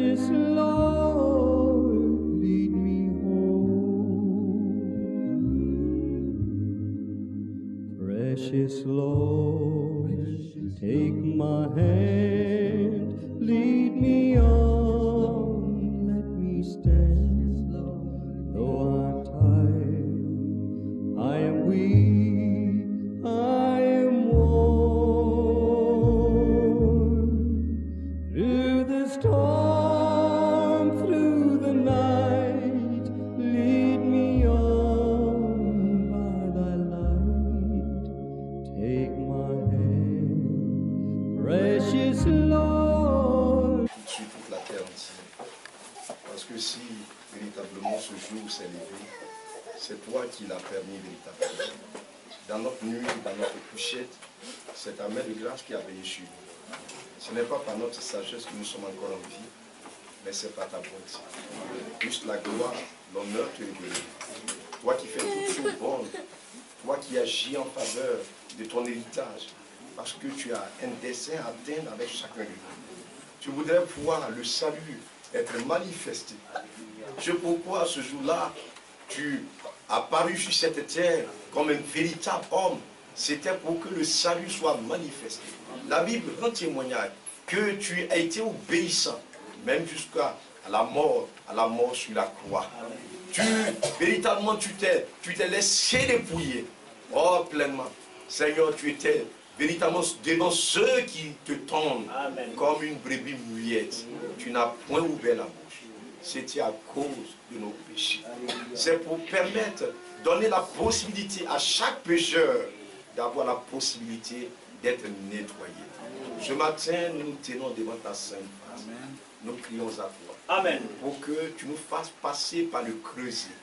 Precious Lord, lead me home. Precious Lord, take my hand, lead me on, let me stand. Though I'm tired, I am weak, I am worn. Through the storm, through the night, lead me on by thy light. Take my hand, precious Lord. Sur toute la terre entière. Parce que si véritablement ce jour s'est levé, c'est toi qui l'as permis véritablement. Dans notre nuit, dans notre couchette, c'est ta main de grâce qui a veillé sur nous. Ce n'est pas par notre sagesse que nous sommes encore en vie, mais c'est par ta bonté. Juste la gloire, l'honneur te révèle. Toi qui fais toutes choses bonnes, toi qui agis en faveur de ton héritage, parce que tu as un dessein à atteindre avec chacun de nous. Tu voudrais voir le salut être manifesté. C'est pourquoi ce jour-là, tu as paru sur cette terre comme un véritable homme. C'était pour que le salut soit manifesté. La Bible rend témoignage que tu as été obéissant, même jusqu'à la mort sur la croix. Véritablement, tu t'es laissé dépouiller. Oh, pleinement. Seigneur, tu étais véritablement devant ceux qui te tendent comme une brebis muette. Tu n'as point ouvert la bouche. C'était à cause de nos péchés. C'est pour permettre, donner la possibilité à chaque pécheur d'avoir la possibilité d'être nettoyé. Ce matin, nous nous tenons devant ta sainte face. Nous crions à toi. Amen. Pour que tu nous fasses passer par le creuset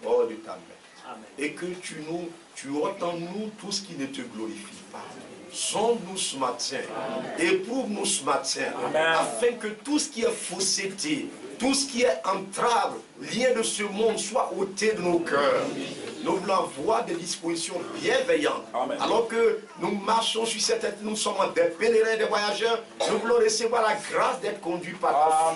hors de ta main. Amen. Et que tu ôtes en nous tout ce qui ne te glorifie pas. Sonde-nous ce matin, éprouve-nous ce matin, afin que tout ce qui est fausseté, tout ce qui est entrave, lien de ce monde soit ôté de nos cœurs. Nous voulons avoir des dispositions bienveillantes. Amen. Alors que nous marchons sur cette terre, nous sommes des pèlerins, des voyageurs, nous voulons recevoir la grâce d'être conduits par toi,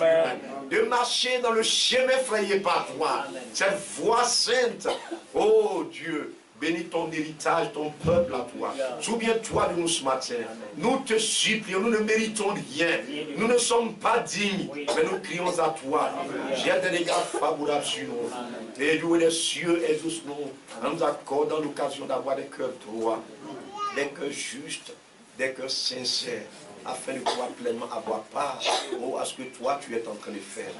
de marcher dans le chemin frayé par toi. Amen. Cette voie sainte, oh Dieu, bénis ton héritage, ton peuple à toi. Souviens-toi de nous ce matin. Nous te supplions, nous ne méritons rien. Nous ne sommes pas dignes, mais nous crions à toi. J'ai des regards favorables sur nous. Et nous, les cieux, exauce-nous en nous accordant l'occasion d'avoir des cœurs droits, des cœurs justes, des cœurs sincères, afin de pouvoir pleinement avoir part à ce que toi tu es en train de faire.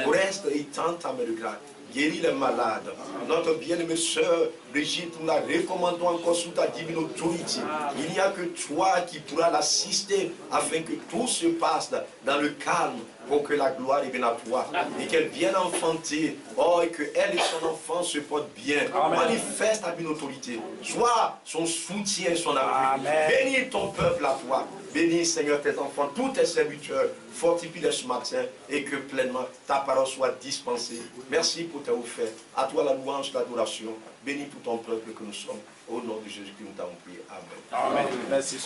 Reste et tente ta main de grâce. Guéris les malades. Notre bien-aimée sœur Brigitte, nous la recommandons encore sous ta divine autorité. Il n'y a que toi qui pourras l'assister afin que tout se passe dans le calme pour que la gloire revienne à toi et qu'elle vienne enfanter. Oh, et qu'elle et son enfant se portent bien. Manifeste ta divine autorité. Sois son soutien et son appui. Bénis ton peuple à toi. Bénis, Seigneur, tes enfants, tous tes serviteurs. Fortifie-les ce matin et que pleinement ta parole soit dispensée. Merci pour tes offertes. À toi la louange, l'adoration. Bénis tout ton peuple que nous sommes. Au nom de Jésus-Christ, nous t'avons prié. Amen. Amen. Merci.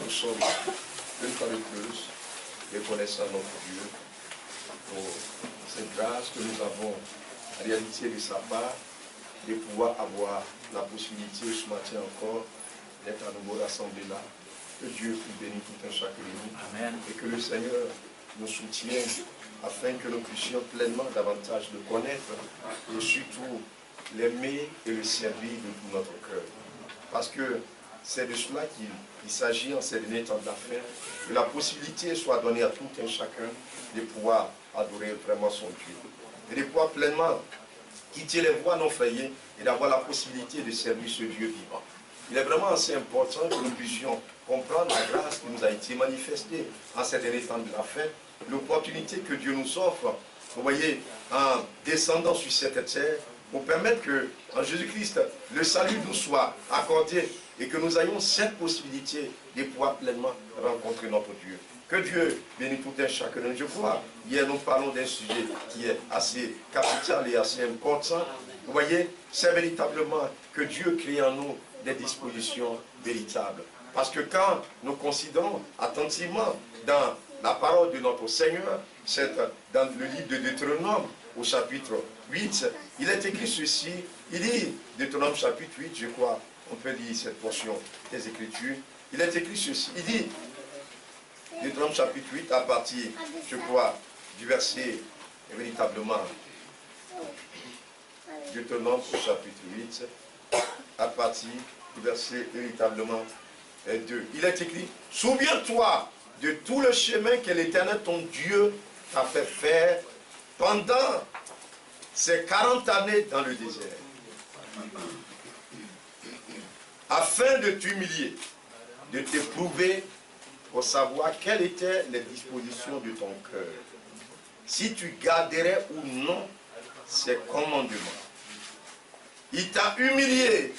Nous sommes une fois de plus reconnaissant notre Dieu pour cette grâce que nous avons réalisée de sa part, de pouvoir avoir la possibilité ce matin encore d'être à nouveau rassemblés là. Que Dieu puisse bénir tout un chacun de nous. Amen. Et que le Seigneur nous soutienne afin que nous puissions pleinement davantage le connaître et surtout l'aimer et le servir de tout notre cœur. Parce que c'est de cela qu'il s'agit en ces derniers temps de la fin, que la possibilité soit donnée à tout un chacun de pouvoir adorer vraiment son Dieu. Et de pouvoir pleinement quitter les voies non frayées et d'avoir la possibilité de servir ce Dieu vivant. Il est vraiment assez important que nous puissions comprendre la grâce qui nous a été manifestée en ces derniers temps de la fin, l'opportunité que Dieu nous offre, vous voyez, en descendant sur cette terre, pour permettre que, en Jésus-Christ, le salut nous soit accordé et que nous ayons cette possibilité de pouvoir pleinement rencontrer notre Dieu. Que Dieu bénisse tout un chacun de nous. Je crois, hier nous parlons d'un sujet qui est assez capital et assez important. Vous voyez, c'est véritablement que Dieu crée en nous des dispositions véritables. Parce que quand nous considérons attentivement dans la parole de notre Seigneur, c'est dans le livre de Deutéronome, au chapitre 8, il est écrit ceci, il dit, Deutéronome chapitre 8, je crois, on peut lire cette portion des Écritures, il est écrit ceci, il dit, Deutéronome chapitre 8, à partir, je crois, du verset, véritablement, Deutéronome chapitre 8, à partir du verset, véritablement, 2. Il est écrit, souviens-toi de tout le chemin que l'Éternel, ton Dieu, t'a fait faire pendant ces 40 années dans le désert, afin de t'humilier, de t'éprouver pour savoir quelles étaient les dispositions de ton cœur, si tu garderais ou non ses commandements. Il t'a humilié,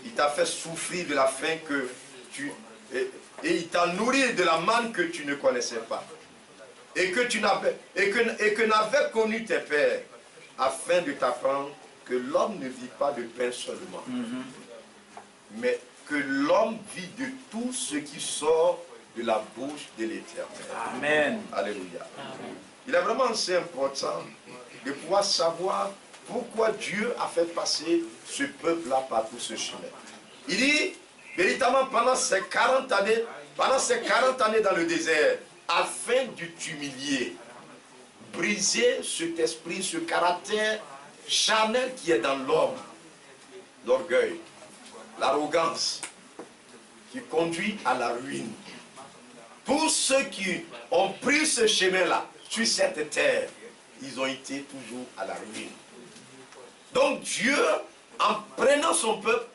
il t'a fait souffrir de la faim que tu... Et il t'a nourri de la manne que tu ne connaissais pas. Et que n'avaient connu tes pères, afin de t'apprendre que l'homme ne vit pas de pain seulement, mais que l'homme vit de tout ce qui sort de la bouche de l'Éternel. Amen. Alléluia. Il est vraiment assez important de pouvoir savoir pourquoi Dieu a fait passer ce peuple-là par tout ce chemin. Il dit, véritablement, pendant ces 40 années dans le désert, afin de t'humilier, briser cet esprit, ce caractère charnel qui est dans l'homme, l'orgueil, l'arrogance, qui conduit à la ruine. Tous ceux qui ont pris ce chemin-là, sur cette terre, ils ont été toujours à la ruine. Donc Dieu, en prenant son peuple,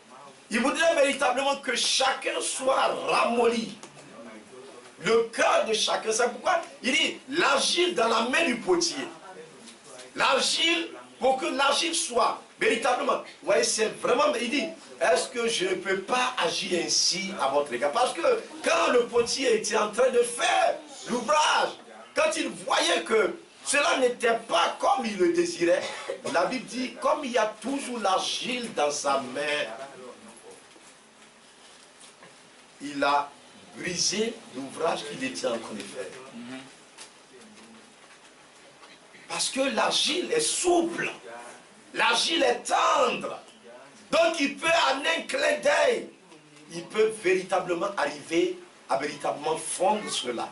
il voudrait véritablement que chacun soit ramolli. Le cœur de chacun, c'est pourquoi il dit l'argile dans la main du potier. L'argile, pour que l'argile soit véritablement, vous voyez, c'est vraiment, il dit, est-ce que je ne peux pas agir ainsi à votre égard? Parce que quand le potier était en train de faire l'ouvrage, quand il voyait que cela n'était pas comme il le désirait, la Bible dit, comme il y a toujours l'argile dans sa main, il a brisé l'ouvrage qu'il était en train de faire. Parce que l'argile est souple, l'argile est tendre. Donc il peut, en un clin d'œil, il peut véritablement arriver à véritablement fondre cela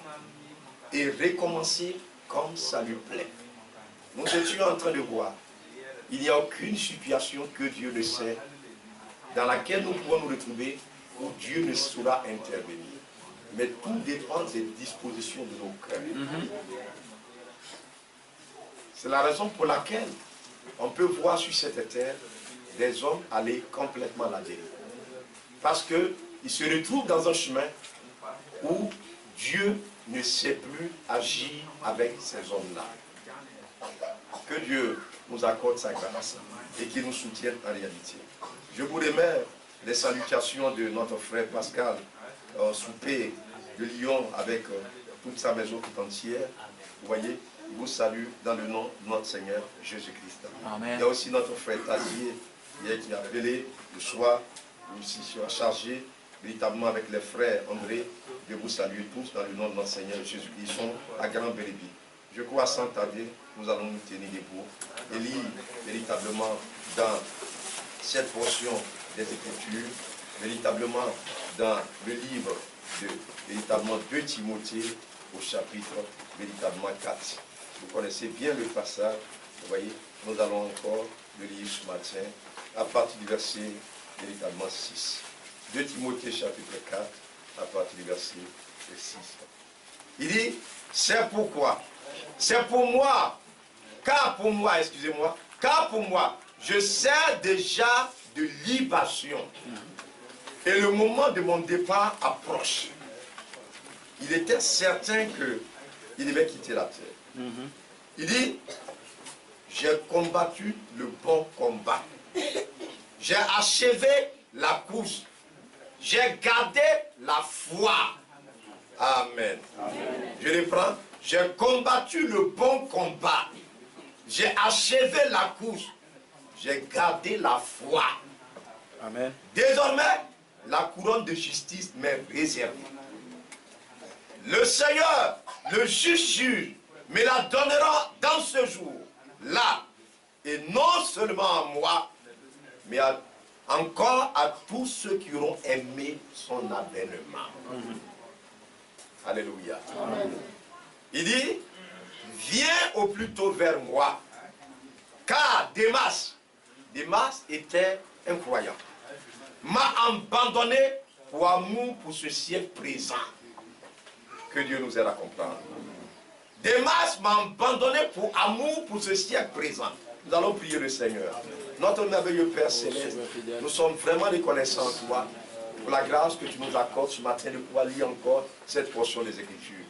et recommencer comme ça lui plaît. Nous étions en train de voir, il n'y a aucune situation que Dieu ne sait, dans laquelle nous pouvons nous retrouver, où Dieu ne saura intervenir. Mais tout dépend des dispositions de nos cœurs. C'est la raison pour laquelle on peut voir sur cette terre des hommes aller complètement à la dérive. Parce qu'ils se retrouvent dans un chemin où Dieu ne sait plus agir avec ces hommes-là. Que Dieu nous accorde sa grâce et qu'il nous soutienne en réalité. Je vous remercie les salutations de notre frère Pascal, souper de Lyon avec toute sa maison tout entière. Vous voyez, il vous salue dans le nom de notre Seigneur Jésus-Christ. Il y a aussi notre frère Tazier qui a appelé le soir, aussi sera chargé véritablement avec les frères André, de vous saluer tous dans le nom de notre Seigneur Jésus-Christ. Ils sont à Grand-Bérébi. Je crois sans tarder, nous allons nous tenir debout et lire véritablement dans cette portion des Écritures, véritablement dans le livre de véritablement 2 Timothée au chapitre véritablement 4. Vous connaissez bien le passage, vous voyez, nous allons encore le lire ce matin à partir du verset véritablement 6. 2 Timothée chapitre 4 à partir du verset 6. Il dit, c'est pourquoi, c'est pour moi, car pour moi, excusez-moi, car pour moi, je sers déjà de libation. Et le moment de mon départ approche. Il était certain qu'il devait quitter la terre. Il dit, j'ai combattu le bon combat. J'ai achevé la course. J'ai gardé la foi. Amen. Je reprends. J'ai combattu le bon combat. J'ai achevé la course. J'ai gardé la foi. Amen. Désormais, la couronne de justice m'est réservée. le Seigneur, le juste juge, me la donnera dans ce jour-là. Et non seulement à moi, mais encore à tous ceux qui auront aimé son avènement. Alléluia. Il dit, viens au plus tôt vers moi. Car Démas était un croyant, m'a abandonné pour amour pour ce siècle présent. Que Dieu nous aide à comprendre. Démas m'a abandonné pour amour pour ce siècle présent. Nous allons prier le Seigneur. Notre merveilleux Père Céleste, nous sommes vraiment reconnaissants à toi pour la grâce que tu nous accordes ce matin de pouvoir lire encore cette portion des Écritures.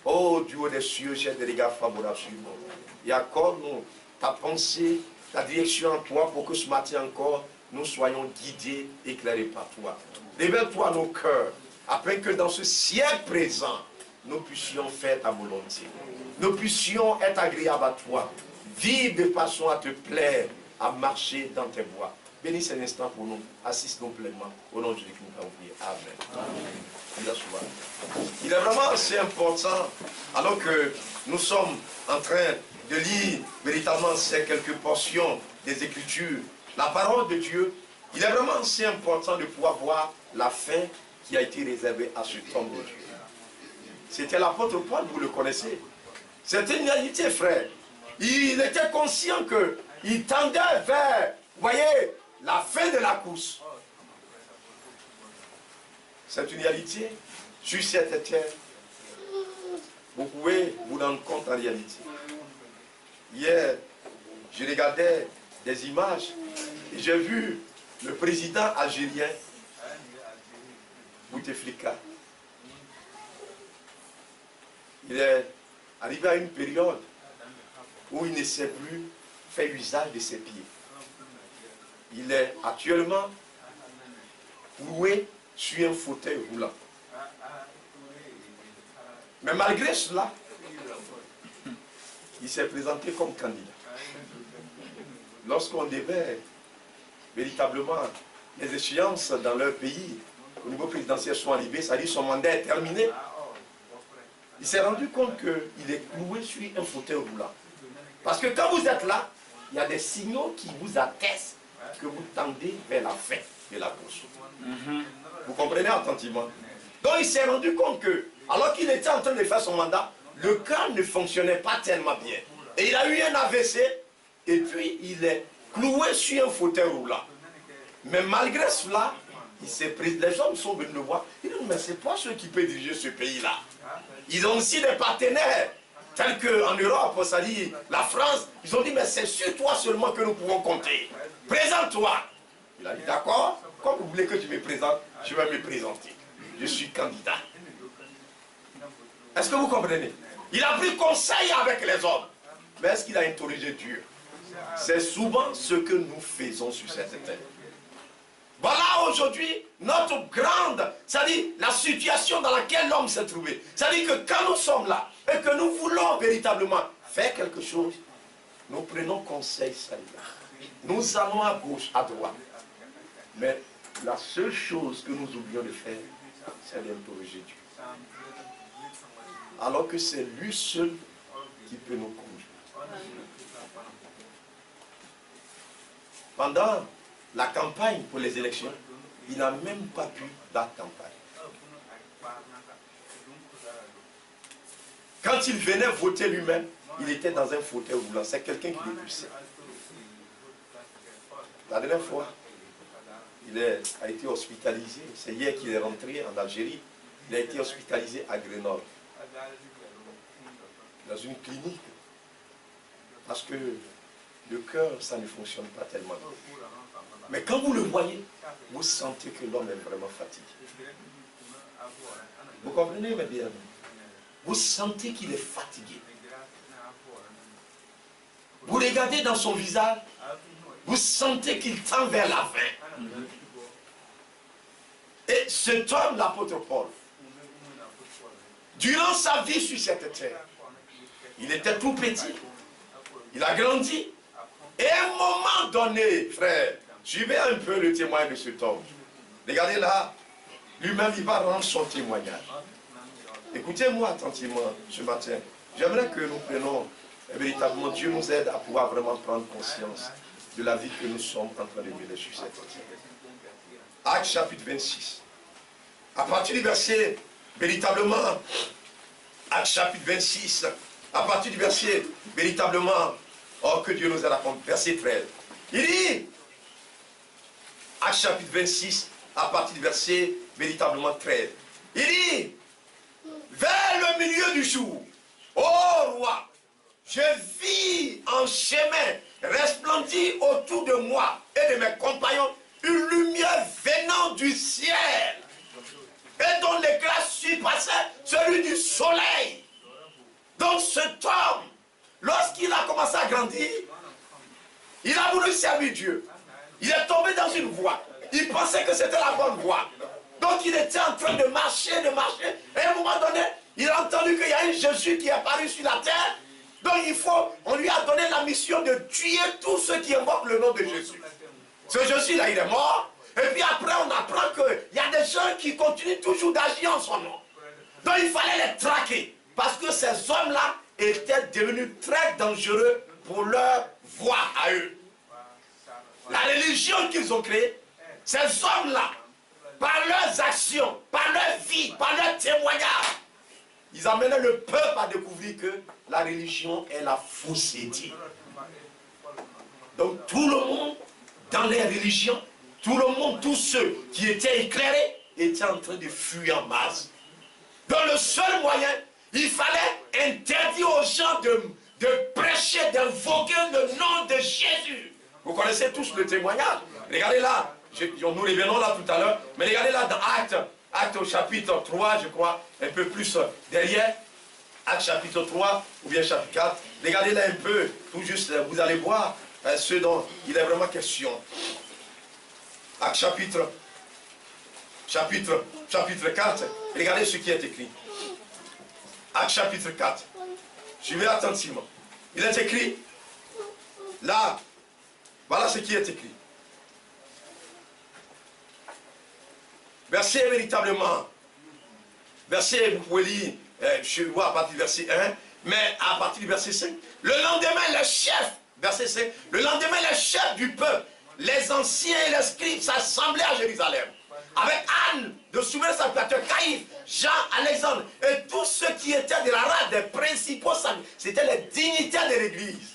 Oh Dieu des cieux, j'ai des regards favorables sur nous. Et accorde-nous ta pensée, ta direction en toi pour que ce matin encore, nous soyons guidés, éclairés par toi. Révèle-toi nos cœurs, afin que dans ce siècle présent, nous puissions faire ta volonté. Nous puissions être agréables à toi, vivre de façon à te plaire, à marcher dans tes voies. Bénis cet instant pour nous, assiste-nous pleinement. Au nom de Jésus, nous avons prié. Amen. Il est vraiment assez important, alors que nous sommes en train de lire véritablement ces quelques portions des Écritures, la parole de Dieu, il est vraiment assez important de pouvoir voir la fin qui a été réservée à ce homme de Dieu. C'était l'apôtre Paul, vous le connaissez. C'était une réalité, frère. Il était conscient qu'il tendait vers, vous voyez, la fin de la course. C'est une réalité. Sur cette terre, vous pouvez vous rendre compte en réalité. Hier, je regardais des images et j'ai vu le président algérien, Bouteflika. Il est arrivé à une période où il ne sait plus faire usage de ses pieds. Il est actuellement cloué sur un fauteuil roulant. Mais malgré cela, il s'est présenté comme candidat. Lorsqu'on devait véritablement les échéances dans leur pays au niveau présidentiel sont arrivées, c'est-à-dire son mandat est terminé, il s'est rendu compte qu'il est cloué sur un fauteuil roulant. Parce que quand vous êtes là, il y a des signaux qui vous attestent que vous tendez vers la fin de la course. Vous comprenez attentivement? Donc il s'est rendu compte que, alors qu'il était en train de faire son mandat, le cœur ne fonctionnait pas tellement bien. Et il a eu un AVC, et puis il est cloué sur un fauteuil roulant. Mais malgré cela, les hommes sont venus le voir. Ils disent, mais c'est pas ceux qui peuvent diriger ce pays-là. Ils ont aussi des partenaires, tels qu'en Europe, c'est-à-dire la France. Ils ont dit, mais c'est sur toi seulement que nous pouvons compter. Présente-toi. Il a dit, d'accord, comme vous voulez que je me présente, je vais me présenter. Je suis candidat. Est-ce que vous comprenez? Il a pris conseil avec les hommes. Mais est-ce qu'il a interrogé Dieu? C'est souvent ce que nous faisons sur cette terre. Voilà aujourd'hui notre grande, c'est-à-dire la situation dans laquelle l'homme s'est trouvé. C'est-à-dire que quand nous sommes là et que nous voulons véritablement faire quelque chose, nous prenons conseil salutaire. Nous allons à gauche, à droite. Mais la seule chose que nous oublions de faire, c'est d'interroger Dieu. Alors que c'est lui seul qui peut nous conduire. Pendant la campagne pour les élections, il n'a même pas pu battre campagne. Quand il venait voter lui-même, il était dans un fauteuil roulant. C'est quelqu'un qui le poussait. La dernière fois, il a été hospitalisé. C'est hier qu'il est rentré en Algérie. Il a été hospitalisé à Grenoble, dans une clinique. Parce que le cœur, ça ne fonctionne pas tellement bien. Mais quand vous le voyez, vous sentez que l'homme est vraiment fatigué. Vous comprenez, mes bien? Vous sentez qu'il est fatigué. Vous regardez dans son visage, vous sentez qu'il tend vers la fin. Et cet homme, l'apôtre Paul, durant sa vie sur cette terre, il était tout petit, il a grandi, et à un moment donné, frère, suivez un peu le témoignage de cet homme. Regardez là, lui-même il va rendre son témoignage. Écoutez-moi attentivement ce matin. J'aimerais que nous prenions, véritablement, Dieu nous aide à pouvoir vraiment prendre conscience de la vie que nous sommes en train de mener sur cette terre. Actes chapitre 26. À partir du verset, véritablement, Actes chapitre 26, à partir du verset, véritablement, oh que Dieu nous aide à prendre, verset 13. Il dit, Actes chapitre 26, à partir du verset, véritablement 13. Il dit, vers le milieu du jour, ô roi, je vis un chemin resplendir autour de moi et de mes compagnons une lumière venant du ciel et dont l'éclat surpassait celui du soleil. Donc cet homme, lorsqu'il a commencé à grandir, il a voulu servir Dieu. Il est tombé dans une voie. Il pensait que c'était la bonne voie. Donc il était en train de marcher. Et à un moment donné, il a entendu qu'il y a un Jésus qui est apparu sur la terre. Donc on lui a donné la mission de tuer tous ceux qui invoquent le nom de Jésus. Ce Jésus-là, il est mort. Et puis après, on apprend qu'il y a des gens qui continuent toujours d'agir en son nom. Donc il fallait les traquer. Parce que ces hommes-là étaient devenus très dangereux pour leur voie à eux. La religion qu'ils ont créée, ces hommes-là, par leurs actions, par leur vie, par leurs témoignages, ils amenaient le peuple à découvrir que la religion est la fausseté. Donc tout le monde, dans les religions, tout le monde, tous ceux qui étaient éclairés, étaient en train de fuir en masse. Donc le seul moyen, il fallait interdire aux gens de prêcher, d'invoquer le nom de Jésus. Vous connaissez tous le témoignage. Regardez là, nous revenons là tout à l'heure, mais regardez là dans Actes au chapitre 3, je crois, un peu plus derrière, Actes chapitre 3 ou bien chapitre 4. Regardez là un peu, tout juste, vous allez voir ce dont il est vraiment question. Actes chapitre 4, regardez ce qui est écrit. Actes chapitre 4. Suivez attentivement. Il est écrit, là, voilà ce qui est écrit. Verset véritablement, verset, vous pouvez lire, je vois à partir du verset 1, mais à partir du verset 5. Le lendemain, les chefs, verset 5, le lendemain, les chefs du peuple, les anciens et les scribes s'assemblaient à Jérusalem. Avec Anne, de Souverain Sacrificateur, Caïphe, Jean, Alexandre, et tous ceux qui étaient de la race des principaux saints, c'était les dignitaires de l'église.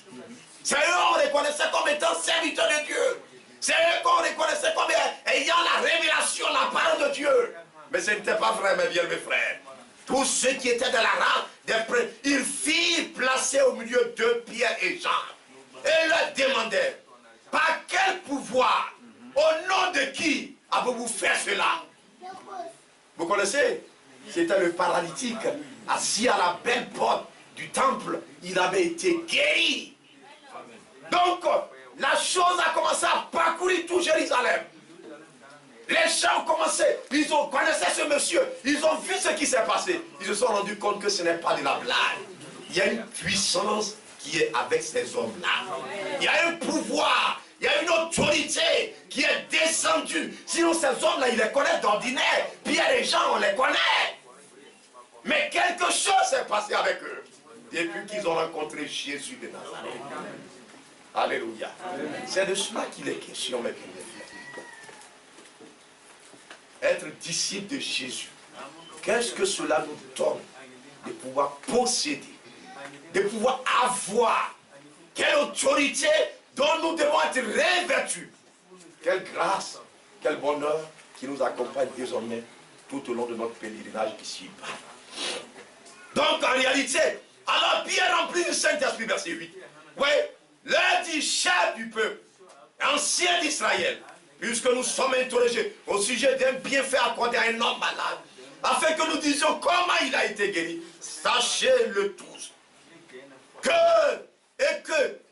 C'est eux qu'on reconnaissait comme étant serviteurs de Dieu. C'est eux qu'on reconnaissait comme ayant la révélation, la parole de Dieu. Mais ce n'était pas vrai, mes bien-aimés frères. Tous ceux qui étaient de la race des princes, ils firent placer au milieu de Pierre et Jean. Et leur demandèrent, par quel pouvoir, au nom de qui avez-vous fait cela? Vous connaissez? C'était le paralytique, assis à la belle porte du temple. Il avait été guéri. Donc, la chose a commencé à parcourir tout Jérusalem. Les gens ont commencé, connaissaient ce monsieur, ils ont vu ce qui s'est passé. Ils se sont rendus compte que ce n'est pas de la blague. Il y a une puissance qui est avec ces hommes-là. Il y a un pouvoir, il y a une autorité qui est descendue. Sinon, ces hommes-là, ils les connaissent d'ordinaire. Puis il y a des gens, on les connaît. Mais quelque chose s'est passé avec eux depuis qu'ils ont rencontré Jésus de Nazareth. Alléluia. C'est de cela qu'il est question, mes bien-aimés. Être disciple de Jésus. Qu'est-ce que cela nous donne de pouvoir posséder, de pouvoir avoir? Quelle autorité dont nous devons être revêtus. Quelle grâce, quel bonheur qui nous accompagne désormais tout au long de notre pèlerinage ici-bas. Donc en réalité, alors Pierre rempli du Saint-Esprit, verset 8. Oui, l'un dit chef du peuple, ancien d'Israël, puisque nous sommes interrogés au sujet d'un bienfait accordé à un homme malade, afin que nous disions comment il a été guéri. Sachez-le tous, que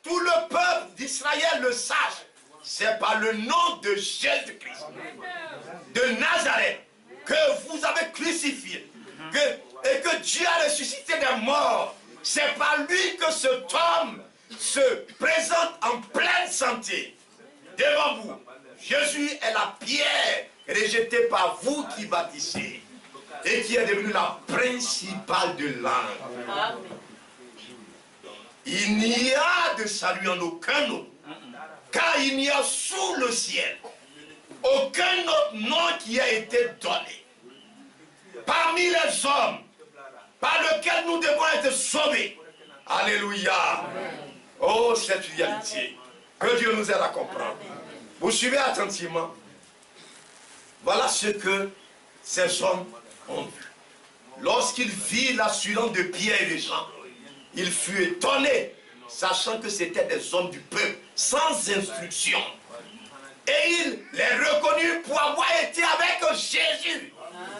tout le peuple d'Israël le sache, c'est par le nom de Jésus-Christ, de Nazareth, que vous avez crucifié, et que Dieu a ressuscité des morts. C'est par lui que cet homme se présente en pleine santé devant vous. Jésus est la pierre rejetée par vous qui bâtissez. et qui est devenue la principale de l'âme. Il n'y a de salut en aucun autre, car il n'y a sous le ciel aucun autre nom qui a été donné parmi les hommes par lequel nous devons être sauvés. Alléluia. Oh, cette réalité, que Dieu nous aide à comprendre. Vous suivez attentivement. Voilà ce que ces hommes ont vu. Lorsqu'ils virent l'assurance de Pierre et de Jean, ils furent étonnés, sachant que c'étaient des hommes du peuple, sans instruction. Et il les reconnut pour avoir été avec Jésus.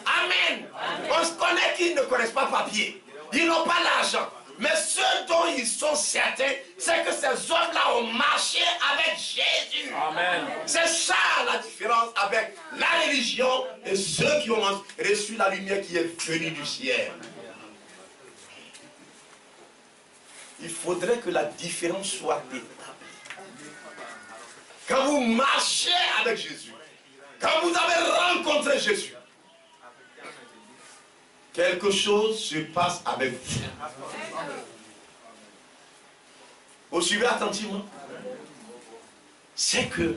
Amen. On se connaît qu'ils ne connaissent pas papier. Ils n'ont pas l'argent. Mais ce dont ils sont certains, c'est que ces hommes-là ont marché avec Jésus. Amen. C'est ça la différence avec la religion et ceux qui ont reçu la lumière qui est venue du ciel. Il faudrait que la différence soit établie. Quand vous marchez avec Jésus, quand vous avez rencontré Jésus, quelque chose se passe avec vous. Vous suivez attentivement? C'est que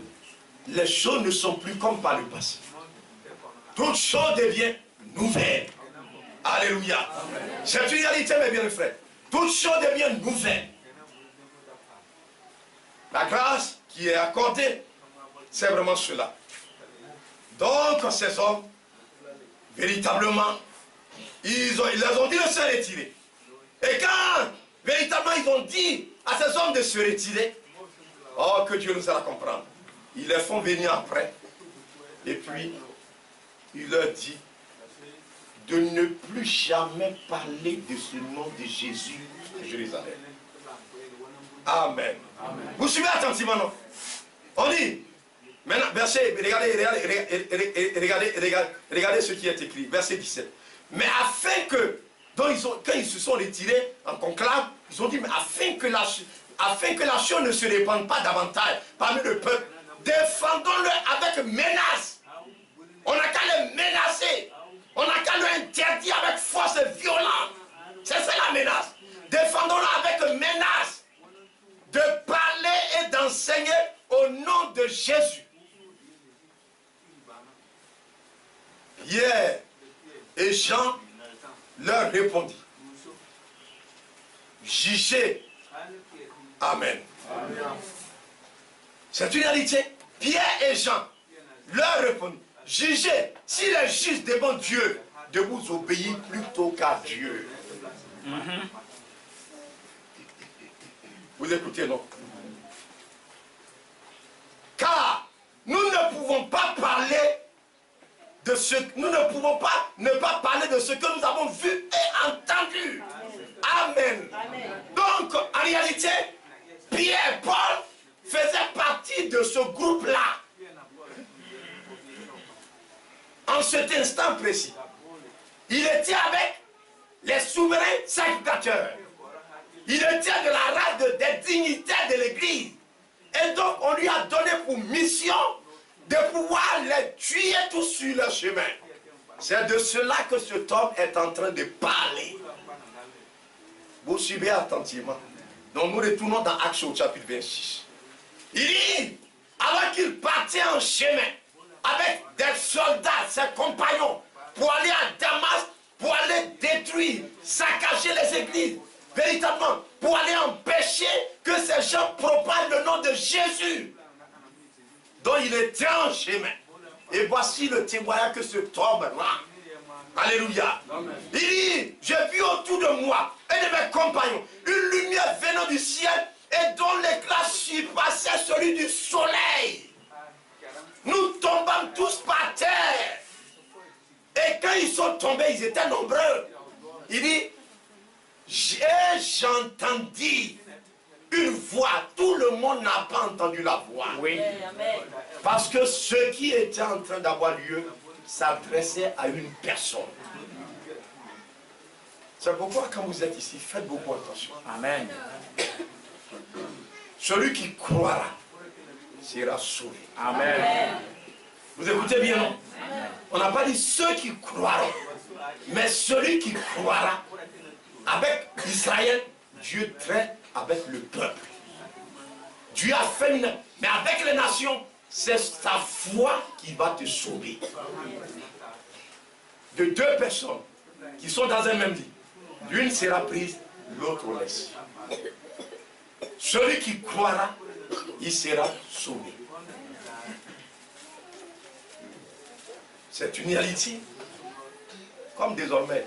les choses ne sont plus comme par le passé. Toute chose devient nouvelle. Alléluia. C'est une réalité, mes bien frères. Toute chose devient nouvelle. La grâce qui est accordée, c'est vraiment cela. Donc, ces hommes, véritablement, ils les ont dit de se retirer. Et quand, véritablement, ils ont dit à ces hommes de se retirer, oh, que Dieu nous aide à comprendre. Ils les font venir après. Et puis, il leur dit de ne plus jamais parler de ce nom de Jésus à Jérusalem. Amen. Amen. Vous suivez attentivement, non? On dit, maintenant, verset, regardez ce qui est écrit, verset 17. Mais afin que, donc quand ils se sont retirés en conclave, ils ont dit, mais afin que la chose ne se répande pas davantage parmi le peuple, défendons-le avec menace. On n'a qu'à le menacer. On n'a qu'à le interdire avec force et violence. C'est ça la menace. Défendons-le avec menace de parler et d'enseigner au nom de Jésus. Pierre et Jean leur répondit, jugez. Amen. C'est une réalité. Pierre et Jean leur répondent, jugez s'il est juste devant Dieu de vous obéir plutôt qu'à Dieu. Vous écoutez, non? Car nous ne pouvons pas parler de ce que nous ne pouvons pas ne pas parler de ce que nous avons vu et entendu. Amen. Amen. Donc, en réalité, Pierre et Paul faisaient partie de ce groupe-là. En cet instant précis, il était avec les souverains sacrificateurs. Il était de la race des dignitaires de l'Église. Et donc, on lui a donné pour mission de pouvoir les tuer tous sur leur chemin. C'est de cela que cet homme est en train de parler. Vous suivez attentivement. Donc, nous retournons dans Actes au chapitre 26. Il dit, alors qu'il partait en chemin avec des soldats, ses compagnons, pour aller à Damas, pour aller détruire, saccager les églises, véritablement, pour aller empêcher que ces gens propagent le nom de Jésus, dont il était en chemin. Et voici le témoignage que cet homme-là. Alléluia. Amen. Il dit, j'ai vu autour de moi et de mes compagnons une lumière venant du ciel et dont l'éclat surpassait celui du soleil. Nous tombâmes tous par terre. Et quand ils sont tombés, ils étaient nombreux. Il dit, j'entendis une voix. Tout le monde n'a pas entendu la voix. Oui. Parce que ce qui était en train d'avoir lieu s'adressait à une personne. C'est pourquoi quand vous êtes ici, faites beaucoup attention. Amen. Celui qui croira sera sauvé. Amen. Vous écoutez bien, non? On n'a pas dit ceux qui croiront, mais celui qui croira. Avec Israël, Dieu traite avec le peuple. Dieu a fait une... Mais avec les nations, c'est ta foi qui va te sauver. De deux personnes qui sont dans un même lit, l'une sera prise, l'autre laisse. Celui qui croira, il sera sauvé. C'est une réalité. Comme désormais,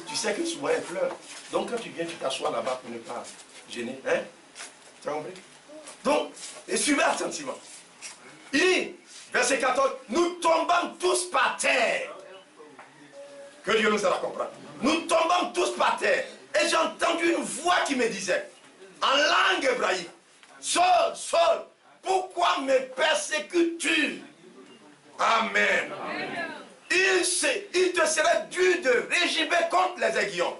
tu sais que souvent elle pleure. Donc quand tu viens, tu t'assois là-bas pour ne pas gêner. Hein? Tu as compris? Donc, et suivez attentivement. Il dit, verset 14, nous tombons tous par terre. Que Dieu nous aide à comprendre. Nous tombons tous par terre. Et j'ai entendu une voix qui me disait, en langue hébraïque, Saul, Saul, pourquoi me persécutes-tu? Amen. Il te serait dû de régimer contre les aiguillons.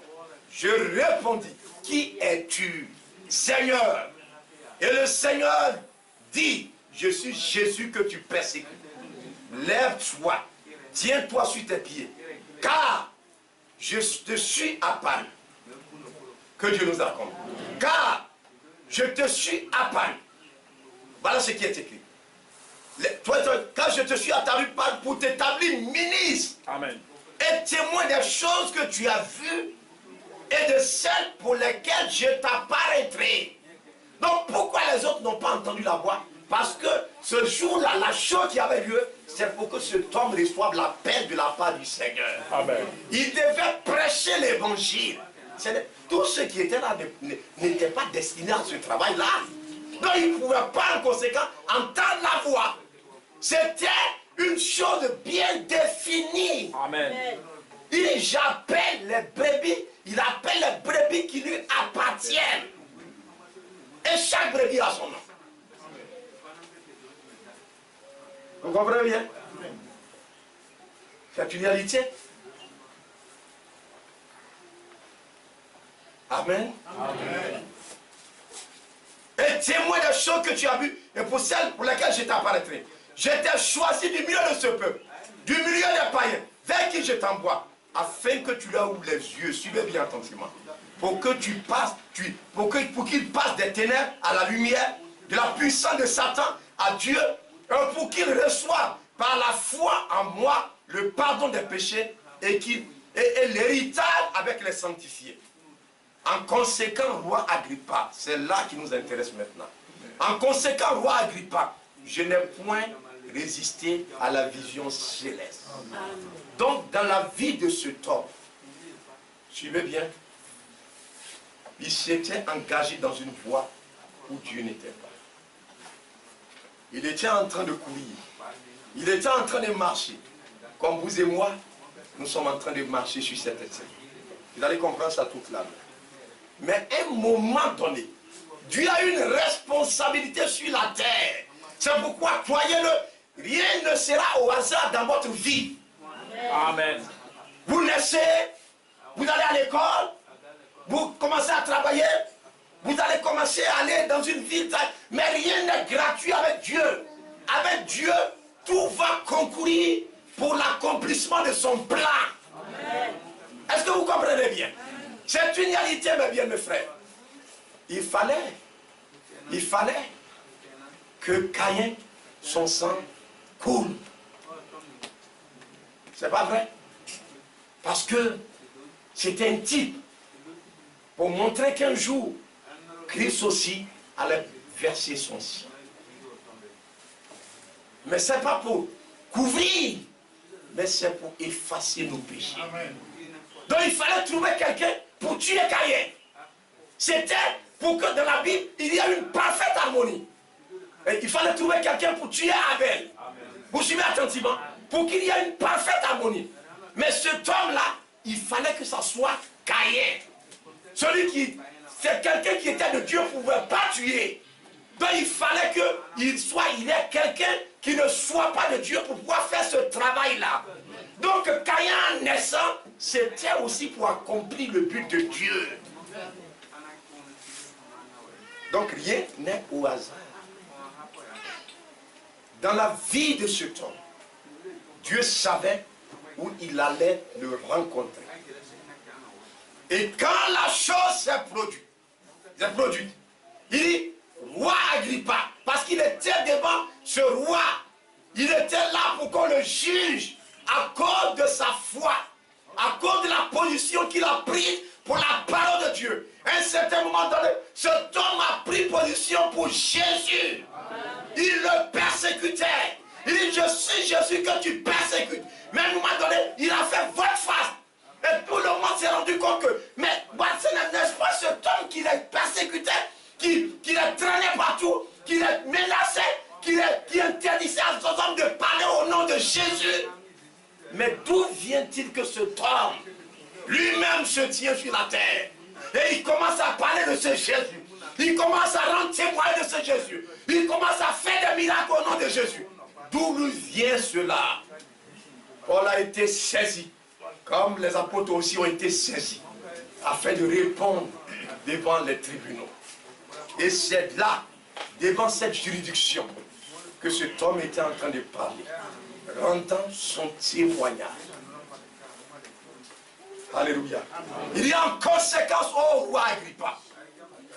Je répondis, qui es-tu, Seigneur? Et le Seigneur dit, je suis Jésus que tu persécutes. Lève-toi, tiens-toi sur tes pieds, car je te suis apparu. Que Dieu nous accorde. Car je te suis apparu. Voilà ce qui est écrit. Quand je te suis apparu pour t'établir ministre. Amen. Et témoin des choses que tu as vues et de celles pour lesquelles je t'apparaîtrai. Donc pourquoi les autres n'ont pas entendu la voix? Parce que ce jour-là, la chose qui avait lieu, c'est pour que cet homme reçoive la paix de la part du Seigneur. Amen. Il devait prêcher l'évangile. Tous ceux qui étaient là n'étaient pas destinés à ce travail-là. Donc ils ne pouvaient pas en conséquence entendre la voix. C'était une chose bien définie. Amen. Il dit, j'appelle les brebis, il appelle les brebis qui lui appartiennent. Et chaque brebis a son nom. Vous comprenez bien? C'est une réalité. Amen. Amen. Et témoin des choses que tu as vues et pour celles pour lesquelles je t'apparaîtrai. Je t'ai choisi du milieu de ce peuple, du milieu des païens, vers qui je t'envoie, afin que tu leur ouvres les yeux, suivez bien attentivement, pour que tu passes, pour qu'ils passent des ténèbres à la lumière, de la puissance de Satan à Dieu, et pour qu'ils reçoivent par la foi en moi le pardon des péchés et l'héritage avec les sanctifiés. En conséquent, roi Agrippa, c'est là qui nous intéresse maintenant. En conséquent, roi Agrippa, je n'ai point résisté à la vision céleste. Donc, dans la vie de cet homme, suivez bien, il s'était engagé dans une voie où Dieu n'était pas. Il était en train de courir. Il était en train de marcher. Comme vous et moi, nous sommes en train de marcher sur cette terre. Vous allez comprendre ça toute la vie. Mais à un moment donné, Dieu a une responsabilité sur la terre. C'est pourquoi, croyez-le, rien ne sera au hasard dans votre vie. Amen. Vous naissez, vous allez à l'école, vous commencez à travailler, vous allez commencer à aller dans une ville, mais rien n'est gratuit avec Dieu. Avec Dieu, tout va concourir pour l'accomplissement de son plan. Est-ce que vous comprenez bien? C'est une réalité, mes bien, mes frères. Il fallait que Caïn, son sang, coule. C'est pas vrai? Parce que c'était un type pour montrer qu'un jour, Christ aussi allait verser son sang. Mais ce n'est pas pour couvrir, mais c'est pour effacer nos péchés. Amen. Donc il fallait trouver quelqu'un pour tuer Caïn. C'était pour que dans la Bible, il y ait une parfaite harmonie. Et il fallait trouver quelqu'un pour tuer Abel. Amen. Vous suivez attentivement? Pour qu'il y ait une parfaite harmonie. Mais cet homme-là, il fallait que ça soit Caïn. C'est quelqu'un qui était de Dieu ne pouvait pas tuer. Donc il fallait qu'il y ait quelqu'un qui ne soit pas de Dieu pour pouvoir faire ce travail-là. Donc Caïn en naissant, c'était aussi pour accomplir le but de Dieu. Donc rien n'est au hasard. Dans la vie de cet homme, Dieu savait où il allait le rencontrer. Et quand la chose s'est produite, il dit, roi Agrippa, parce qu'il était devant ce roi, il était là pour qu'on le juge à cause de sa foi, à cause de la position qu'il a prise pour la parole de Dieu. À un certain moment donné, cet homme a pris position pour Jésus. Il le persécutait. Il dit, je suis Jésus que tu persécutes. Mais à un moment donné, il a fait volte-face. Et tout le monde s'est rendu compte que, mais n'est-ce pas cet homme qui les persécutait, qui les traînait partout, qui les menaçait, qui interdisait à ces hommes de parler au nom de Jésus? Mais d'où vient-il que cet homme lui-même se tient sur la terre et il commence à parler de ce Jésus? Il commence à rendre témoin de ce Jésus. Il commence à faire des miracles au nom de Jésus. D'où lui vient cela? Paul a été saisi, comme les apôtres aussi ont été saisis, afin de répondre devant les tribunaux. Et c'est là, devant cette juridiction, que cet homme était en train de parler, rendant son témoignage. Alléluia. Il y a en conséquence, ô roi Agrippa,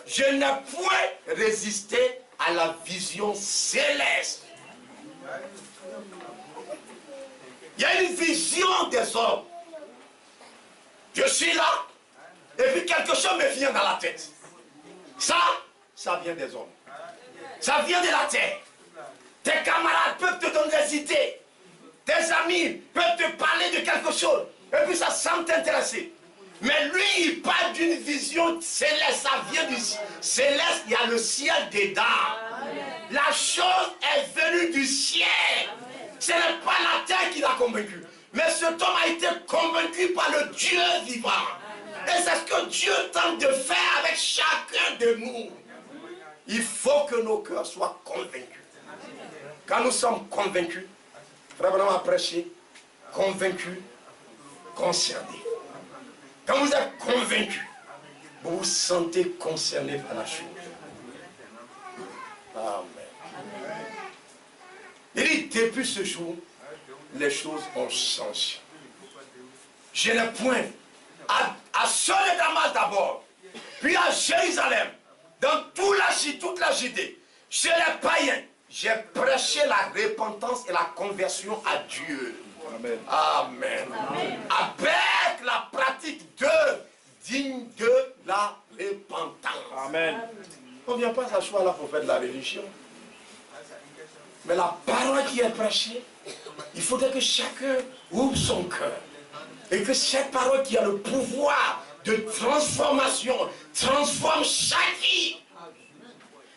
je n'ai point résisté à la vision céleste. Il y a une vision des hommes. Je suis là, et puis quelque chose me vient dans la tête. Ça vient des hommes. Ça vient de la terre. Tes camarades peuvent te donner des idées. Tes amis peuvent te parler de quelque chose. Et puis ça semble t'intéresser. Mais lui, il parle d'une vision céleste. Ça vient du céleste. Il y a le ciel dedans. La chose est venue du ciel. Ce n'est pas la terre qui l'a convaincu. Mais cet homme a été convaincu par le Dieu vivant. Et c'est ce que Dieu tente de faire avec chacun de nous. Il faut que nos cœurs soient convaincus. Quand nous sommes convaincus, Frère Branham a prêché, convaincus, concernés. Quand vous êtes convaincus, vous vous sentez concerné par la chose. Amen. Il dit, depuis ce jour, les choses ont changé. Je n'ai point à Seul-et-Damas d'abord, puis à Jérusalem, dans toute la Judée, chez les païens, j'ai prêché la repentance et la conversion à Dieu. Amen. Amen. Amen. Avec la pratique digne de la repentance. Amen. On ne vient pas s'asseoir là pour faire de la religion. Mais la parole qui est prêchée, il faudrait que chacun ouvre son cœur. Et que cette parole qui a le pouvoir de transformation transforme chaque vie.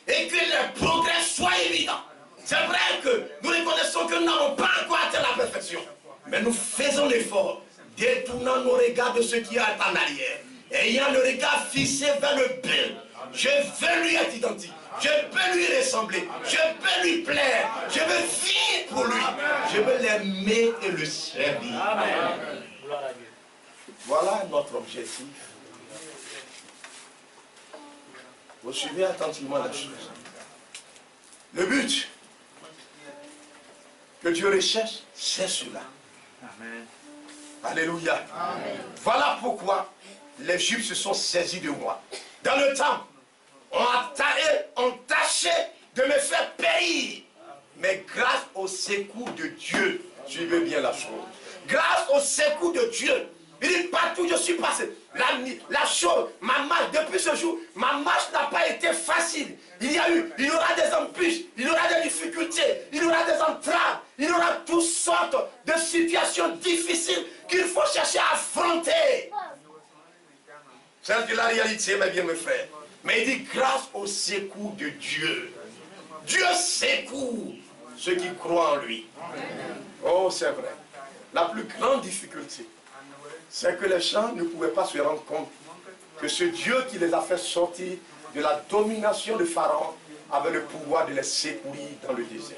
Et que les progrès soient évidents. C'est vrai que nous reconnaissons que nous n'avons pas encore atteint la perfection. Mais nous faisons l'effort, détournant nos regards de ce qui est en arrière. Ayant le regard fixé vers le but. Je veux lui être identique. Je peux lui ressembler. Je peux lui plaire. Je veux vivre pour lui. Je veux l'aimer et le servir. Amen. Voilà notre objectif. Vous suivez attentivement la chose. Le but que Dieu recherche, c'est cela. Amen. Alléluia. Amen. Voilà pourquoi les Juifs se sont saisis de moi. Dans le temps, on tâchait de me faire périr. Mais grâce au secours de Dieu, suivez bien la chose. Grâce au secours de Dieu, il dit partout je suis passé. La chose, ma marche, depuis ce jour, ma marche n'a pas été facile. Il y aura des embûches, il y aura des difficultés, il y aura des entraves, il y aura toutes sortes de situations difficiles qu'il faut chercher à affronter. C'est la réalité, mes bien mes frères. Mais il dit grâce au secours de Dieu. Dieu secourt ceux qui croient en lui. Oh, c'est vrai. La plus grande difficulté, c'est que les gens ne pouvaient pas se rendre compte que ce Dieu qui les a fait sortir de la domination de Pharaon avait le pouvoir de les secourir dans le désert.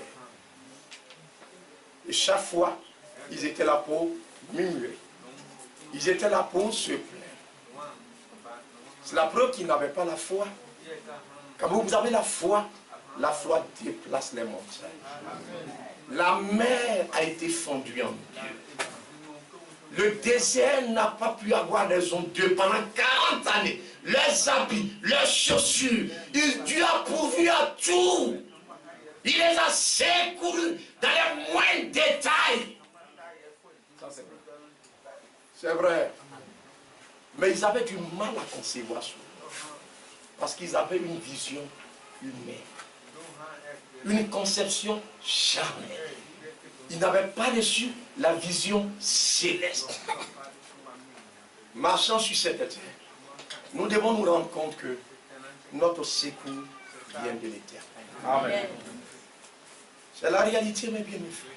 Et chaque fois, ils étaient là pour murmurer. Ils étaient là pour se plaindre. C'est la preuve qu'ils n'avaient pas la foi. Quand vous avez la foi La foi déplace les montagnes. La mer a été fondue en deux. Le désert n'a pas pu avoir des ondées pendant 40 années. Les habits, les chaussures, Dieu a pourvu à tout. Il les a secourus dans les moindres détails. Ça, c'est vrai. C'est vrai. Mais ils avaient du mal à concevoir ça. Parce qu'ils avaient une vision humaine. Une conception charnelle. Ils n'avaient pas reçu la vision céleste. Marchant sur cette terre, nous devons nous rendre compte que notre secours vient de l'Éternel. Amen. C'est la réalité, mes bien-aimés frères.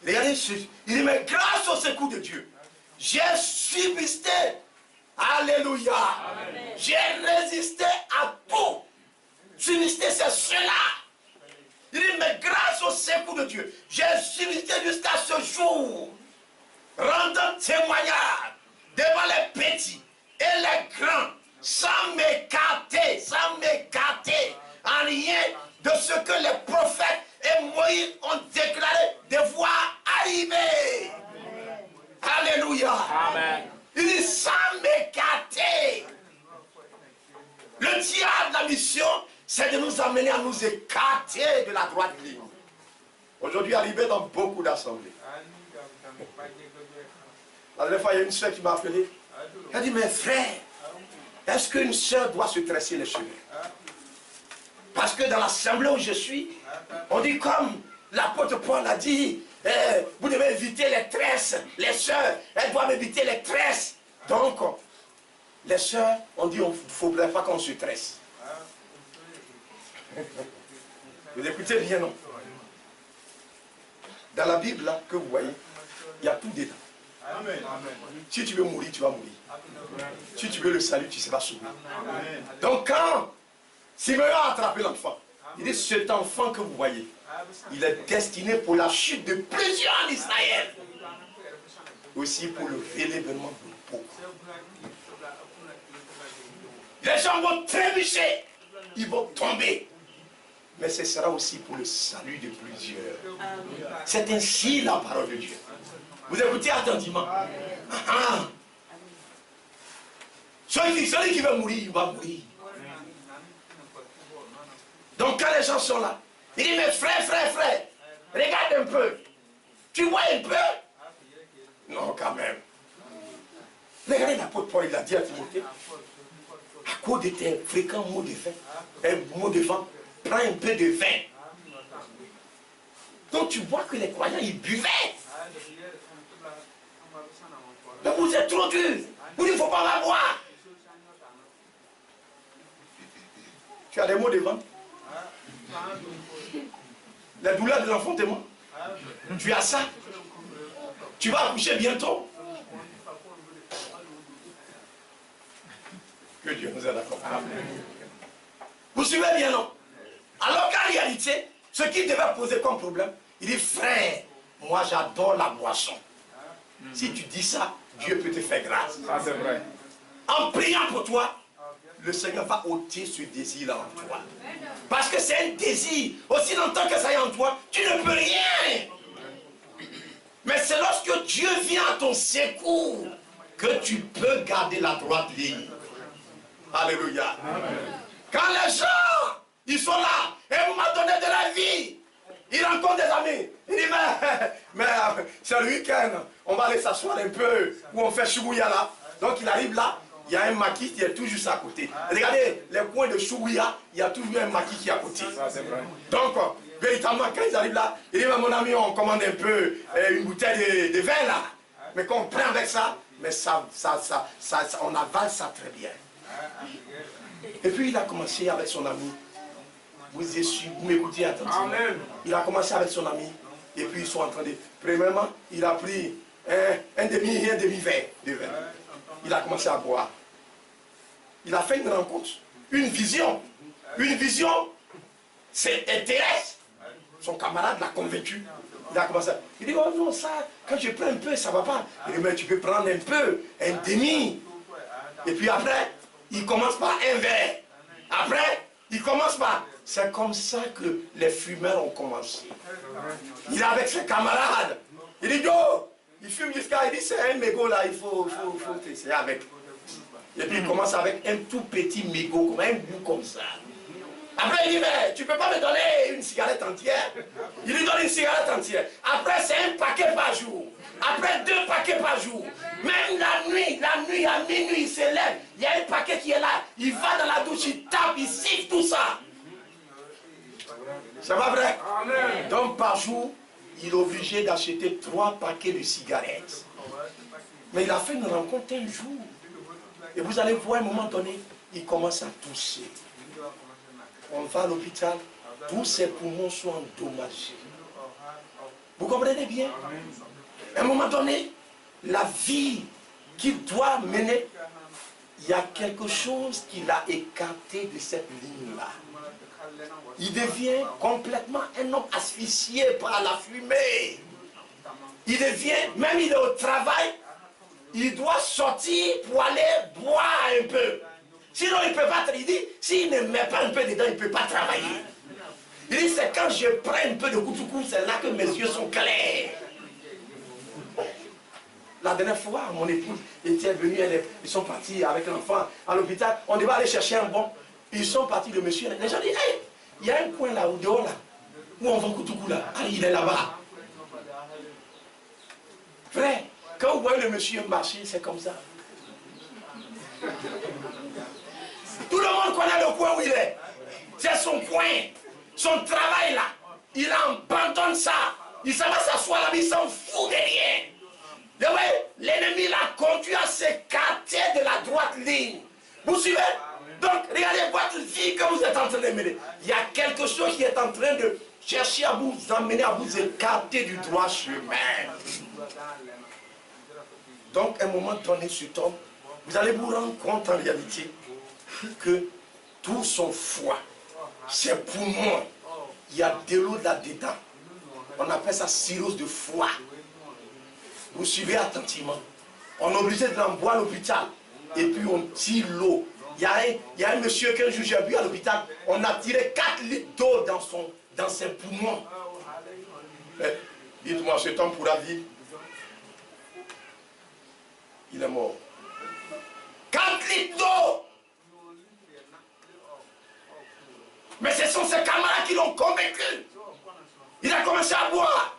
Regardez, il dit, mais grâce au secours de Dieu, j'ai subsisté. Alléluia. Amen. J'ai résisté à tout. Subsister, c'est cela. Il dit, mais grâce au secours de Dieu, j'ai subsisté jusqu'à ce jour, rendant témoignage devant les petits et les grands, sans m'écarter en rien de ce que les prophètes et Moïse ont déclaré devoir arriver. Amen. Alléluia. Amen. Il dit, sans m'écarter. Le diable, la mission, c'est de nous amener à nous écarter de la droite ligne. Aujourd'hui, arrivé dans beaucoup d'assemblées. La dernière fois, il y a une soeur qui m'a appelé. Elle a dit, mais frère, est-ce qu'une soeur doit se tresser les cheveux? Parce que dans l'assemblée où je suis, on dit comme l'apôtre Paul a dit, vous devez éviter les tresses. Les soeurs, elles doivent éviter les tresses. Donc, les soeurs, on dit, il ne faudrait pas qu'on se tresse. Vous écoutez bien, non? Dans la Bible, là, que vous voyez, il y a tout dedans. Amen. Si tu veux mourir, tu vas mourir. Si tu veux le salut, tu seras sauvé. Donc quand Simeon a attrapé l'enfant, il dit, cet enfant que vous voyez, il est destiné pour la chute de plusieurs en Israël. Aussi pour le relèvement de beaucoup. Les gens vont trébucher, ils vont tomber. Mais ce sera aussi pour le salut de plusieurs. C'est ainsi la parole de Dieu. Vous écoutez attentivement. Celui qui veut mourir, il va mourir. Donc quand les gens sont là, il dit, mais frère, regarde un peu. Tu vois un peu? Non, quand même. Regardez l'apôtre Paul, il a dit à Timothée, à cause de tes fréquents mots de vin, prends un peu de vin. Donc tu vois que les croyants, ils buvaient. Mais vous êtes trop dur. Vous dites, il ne faut pas en boire. Tu as des mots de vin. Les douleurs de l'enfantement. Tu as ça. Tu vas accoucher bientôt. Que Dieu nous aide à comprendre. Vous suivez bien, non? Alors qu'en réalité, ce qui devait poser comme problème, il dit, frère, moi j'adore la boisson. Si tu dis ça, Dieu peut te faire grâce. Ça, c'est vrai. En priant pour toi, le Seigneur va ôter ce désir-là en toi. Parce que c'est un désir. Aussi longtemps que ça est en toi, tu ne peux rien. Mais c'est lorsque Dieu vient à ton secours que tu peux garder la droite ligne. Alléluia. Amen. Quand les gens, ils sont là, et vous m'avez donné de la vie, ils rencontrent des amis. Ils disent, mais c'est le week-end, on va aller s'asseoir un peu, où on fait choubouya là. Donc il arrive là, il y a un maquis qui est tout juste à côté. Regardez, les coins de choubouya, il y a toujours un maquis qui est à côté. Ça, c'est vrai. Donc, véritablement, quand ils arrivent là, ils disent, mon ami, on commande un peu une bouteille de vin là. Mais quand on prend avec ça, mais on avale ça très bien. Et puis il a commencé avec son ami. Vous m'écoutez attentivement. Il a commencé avec son ami. Et puis ils sont en train de... Premièrement, il a pris un demi-verre de vin. Il a commencé à boire. Il a fait une rencontre. Une vision. Une vision. C'est intéressant. Son camarade l'a convaincu. Il a commencé à... Il dit, oh non, ça, quand je prends un peu, ça ne va pas. Il dit, mais tu peux prendre un peu, un demi. Et puis après, il commence par un verre. Après, Il commence par... C'est comme ça que les fumeurs ont commencé. Il est avec ses camarades. Il dit, yo, il fume jusqu'à... Il dit, c'est un mégot là, il faut essayer avec. Et puis il commence avec un tout petit mégot, un bout comme ça. Après il dit, mais tu ne peux pas me donner une cigarette entière. Il lui donne une cigarette entière. Après c'est un paquet par jour. Après 2 paquets par jour. Même la nuit à minuit, il se lève. Il y a un paquet qui est là. Il va dans la douche, il tape, il siffle tout ça. C'est pas vrai? Amen. Donc par jour, il est obligé d'acheter 3 paquets de cigarettes. Mais il a fait une rencontre un jour. Et vous allez voir à un moment donné, il commence à tousser. On va à l'hôpital, tous ses poumons sont endommagés. Vous comprenez bien? À un moment donné, la vie qu'il doit mener, il y a quelque chose qu'il a écarté de cette ligne-là. Il devient complètement un homme asphyxié par la fumée. Il devient, même il est au travail, il doit sortir pour aller boire un peu. Sinon il ne peut pas, il dit, s'il ne met pas un peu dedans, il ne peut pas travailler. Il dit, c'est quand je prends un peu de koutoukou, c'est là que mes yeux sont clairs. La dernière fois, mon épouse était venue, ils sont partis avec l'enfant à l'hôpital. On devait aller chercher un bon. Ils sont partis, le monsieur. Les gens disent, hey, il y a un coin là, au dehors là, où on vend koutoukou là. Ah, il est là-bas. Frère, quand vous voyez le monsieur marcher, c'est comme ça. Tout le monde connaît le coin où il est. C'est son coin. Son travail là. Il abandonne ça. Il s'en va s'asseoir là, il s'en fout de rien. L'ennemi l'a conduit à s'écarter de la droite ligne. Vous suivez? Donc, regardez votre vie que vous êtes en train de mener. Il y a quelque chose qui est en train de chercher à vous emmener, à vous écarter du droit chemin. Donc, à un moment donné, cet homme, vous allez vous rendre compte en réalité que tout son foie, ses poumons, il y a de l'eau là-dedans. On appelle ça cirrhose de foie. Vous suivez attentivement. On est obligé de l'envoyer à l'hôpital. Et puis on tire l'eau. Il y a un monsieur qu'un jour j'ai vu à l'hôpital. On a tiré 4 litres d'eau dans ses poumons. Dites-moi, cet homme pourra vivre? Il est mort. 4 litres d'eau. Mais ce sont ses camarades qui l'ont convaincu. Il a commencé à boire.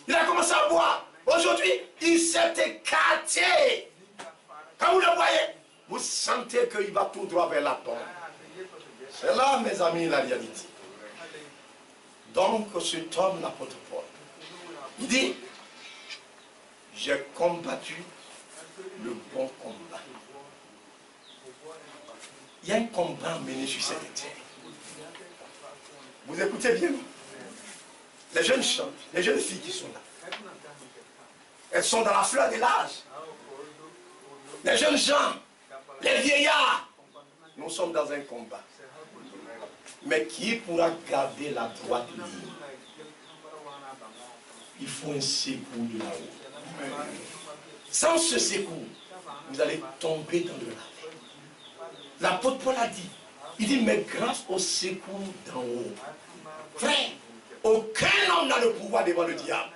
Il a commencé à boire. Aujourd'hui, il s'est écarté. Quand vous le voyez, vous sentez qu'il va tout droit vers la tombe. C'est là, mes amis, la réalité. Donc, cet homme, l'apôtre Paul, il dit, j'ai combattu le bon combat. Il y a un combat mené sur cette terre. Vous écoutez bien? Les jeunes chantent, les jeunes filles qui sont là. Elles sont dans la fleur de l'âge. Les jeunes gens, les vieillards, nous sommes dans un combat. Mais qui pourra garder la droite ligne? Il faut un secours de là-haut. Sans ce secours, vous allez tomber dans le lave. L'apôtre Paul a dit, il dit, mais grâce au secours d'en haut. Frère, aucun homme n'a le pouvoir devant le diable.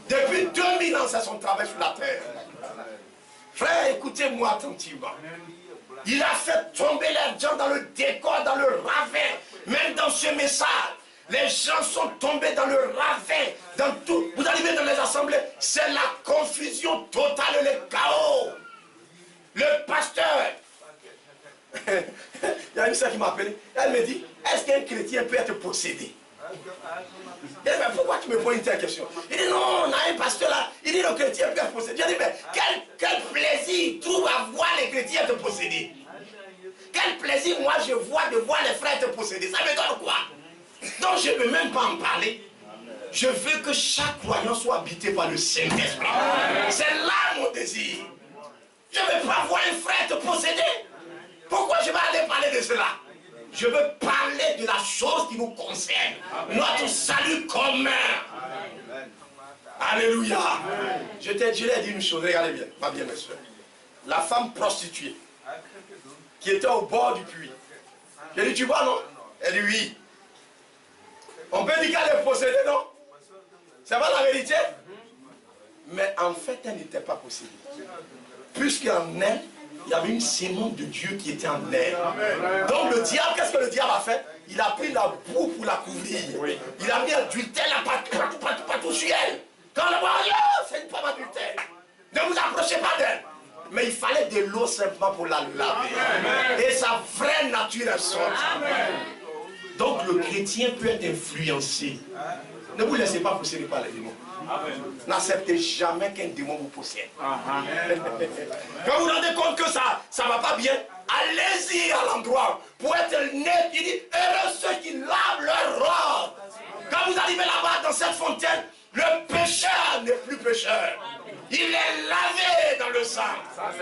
Depuis 2000 ans, c'est son travail sur la terre. Frère, écoutez-moi attentivement. Il a fait tomber les gens dans le décor, dans le ravin. Même dans ce message, les gens sont tombés dans le ravin. Dans tout. Vous arrivez dans les assemblées, c'est la confusion totale, le chaos. Le pasteur. Il y a une sœur qui m'a appelé. Elle me dit, est-ce qu'un chrétien peut être possédé? Il dit, mais pourquoi tu me poses une telle question? Il dit, non, on a un pasteur là. Il dit, le chrétien peut être possédé. Je dis, mais quel plaisir il trouve à voir les chrétiens être possédés? Quel plaisir moi je vois de voir les frères être possédés? Ça me donne quoi? Donc je ne veux même pas en parler. Je veux que chaque croyant soit habité par le Saint-Esprit. C'est là mon désir. Je ne veux pas voir un frère être possédé. Pourquoi je vais aller parler de cela? Je veux parler de la chose qui nous concerne. Notre salut commun. Alléluia. Je l'ai dit une chose, regardez bien, ma bien mes soeurs. La femme prostituée qui était au bord du puits. J'ai dit, tu vois non? Elle dit oui. On peut dire qu'elle est possédée, non? C'est pas la vérité? Mais en fait, elle n'était pas possédée. Puisqu'en elle, il y avait une sémence de Dieu qui était en elle. Donc le diable, qu'est-ce que le diable a fait? Il a pris la boue pour la couvrir. Il a mis adultère partout sur elle. Quand on voit, c'est une femme adultère. Ne vous approchez pas d'elle. Mais il fallait de l'eau simplement pour la laver. Et sa vraie nature est sortie. Donc le chrétien peut être influencé. Ne vous laissez pas posséder par les démons. N'acceptez jamais qu'un démon vous possède. Quand vous vous rendez compte que ça ne va pas bien, allez-y à l'endroit pour être net. Il dit, heureux ceux qui lavent leur robe. Quand vous arrivez là-bas dans cette fontaine, le pécheur n'est plus pécheur. Il est lavé dans le sang.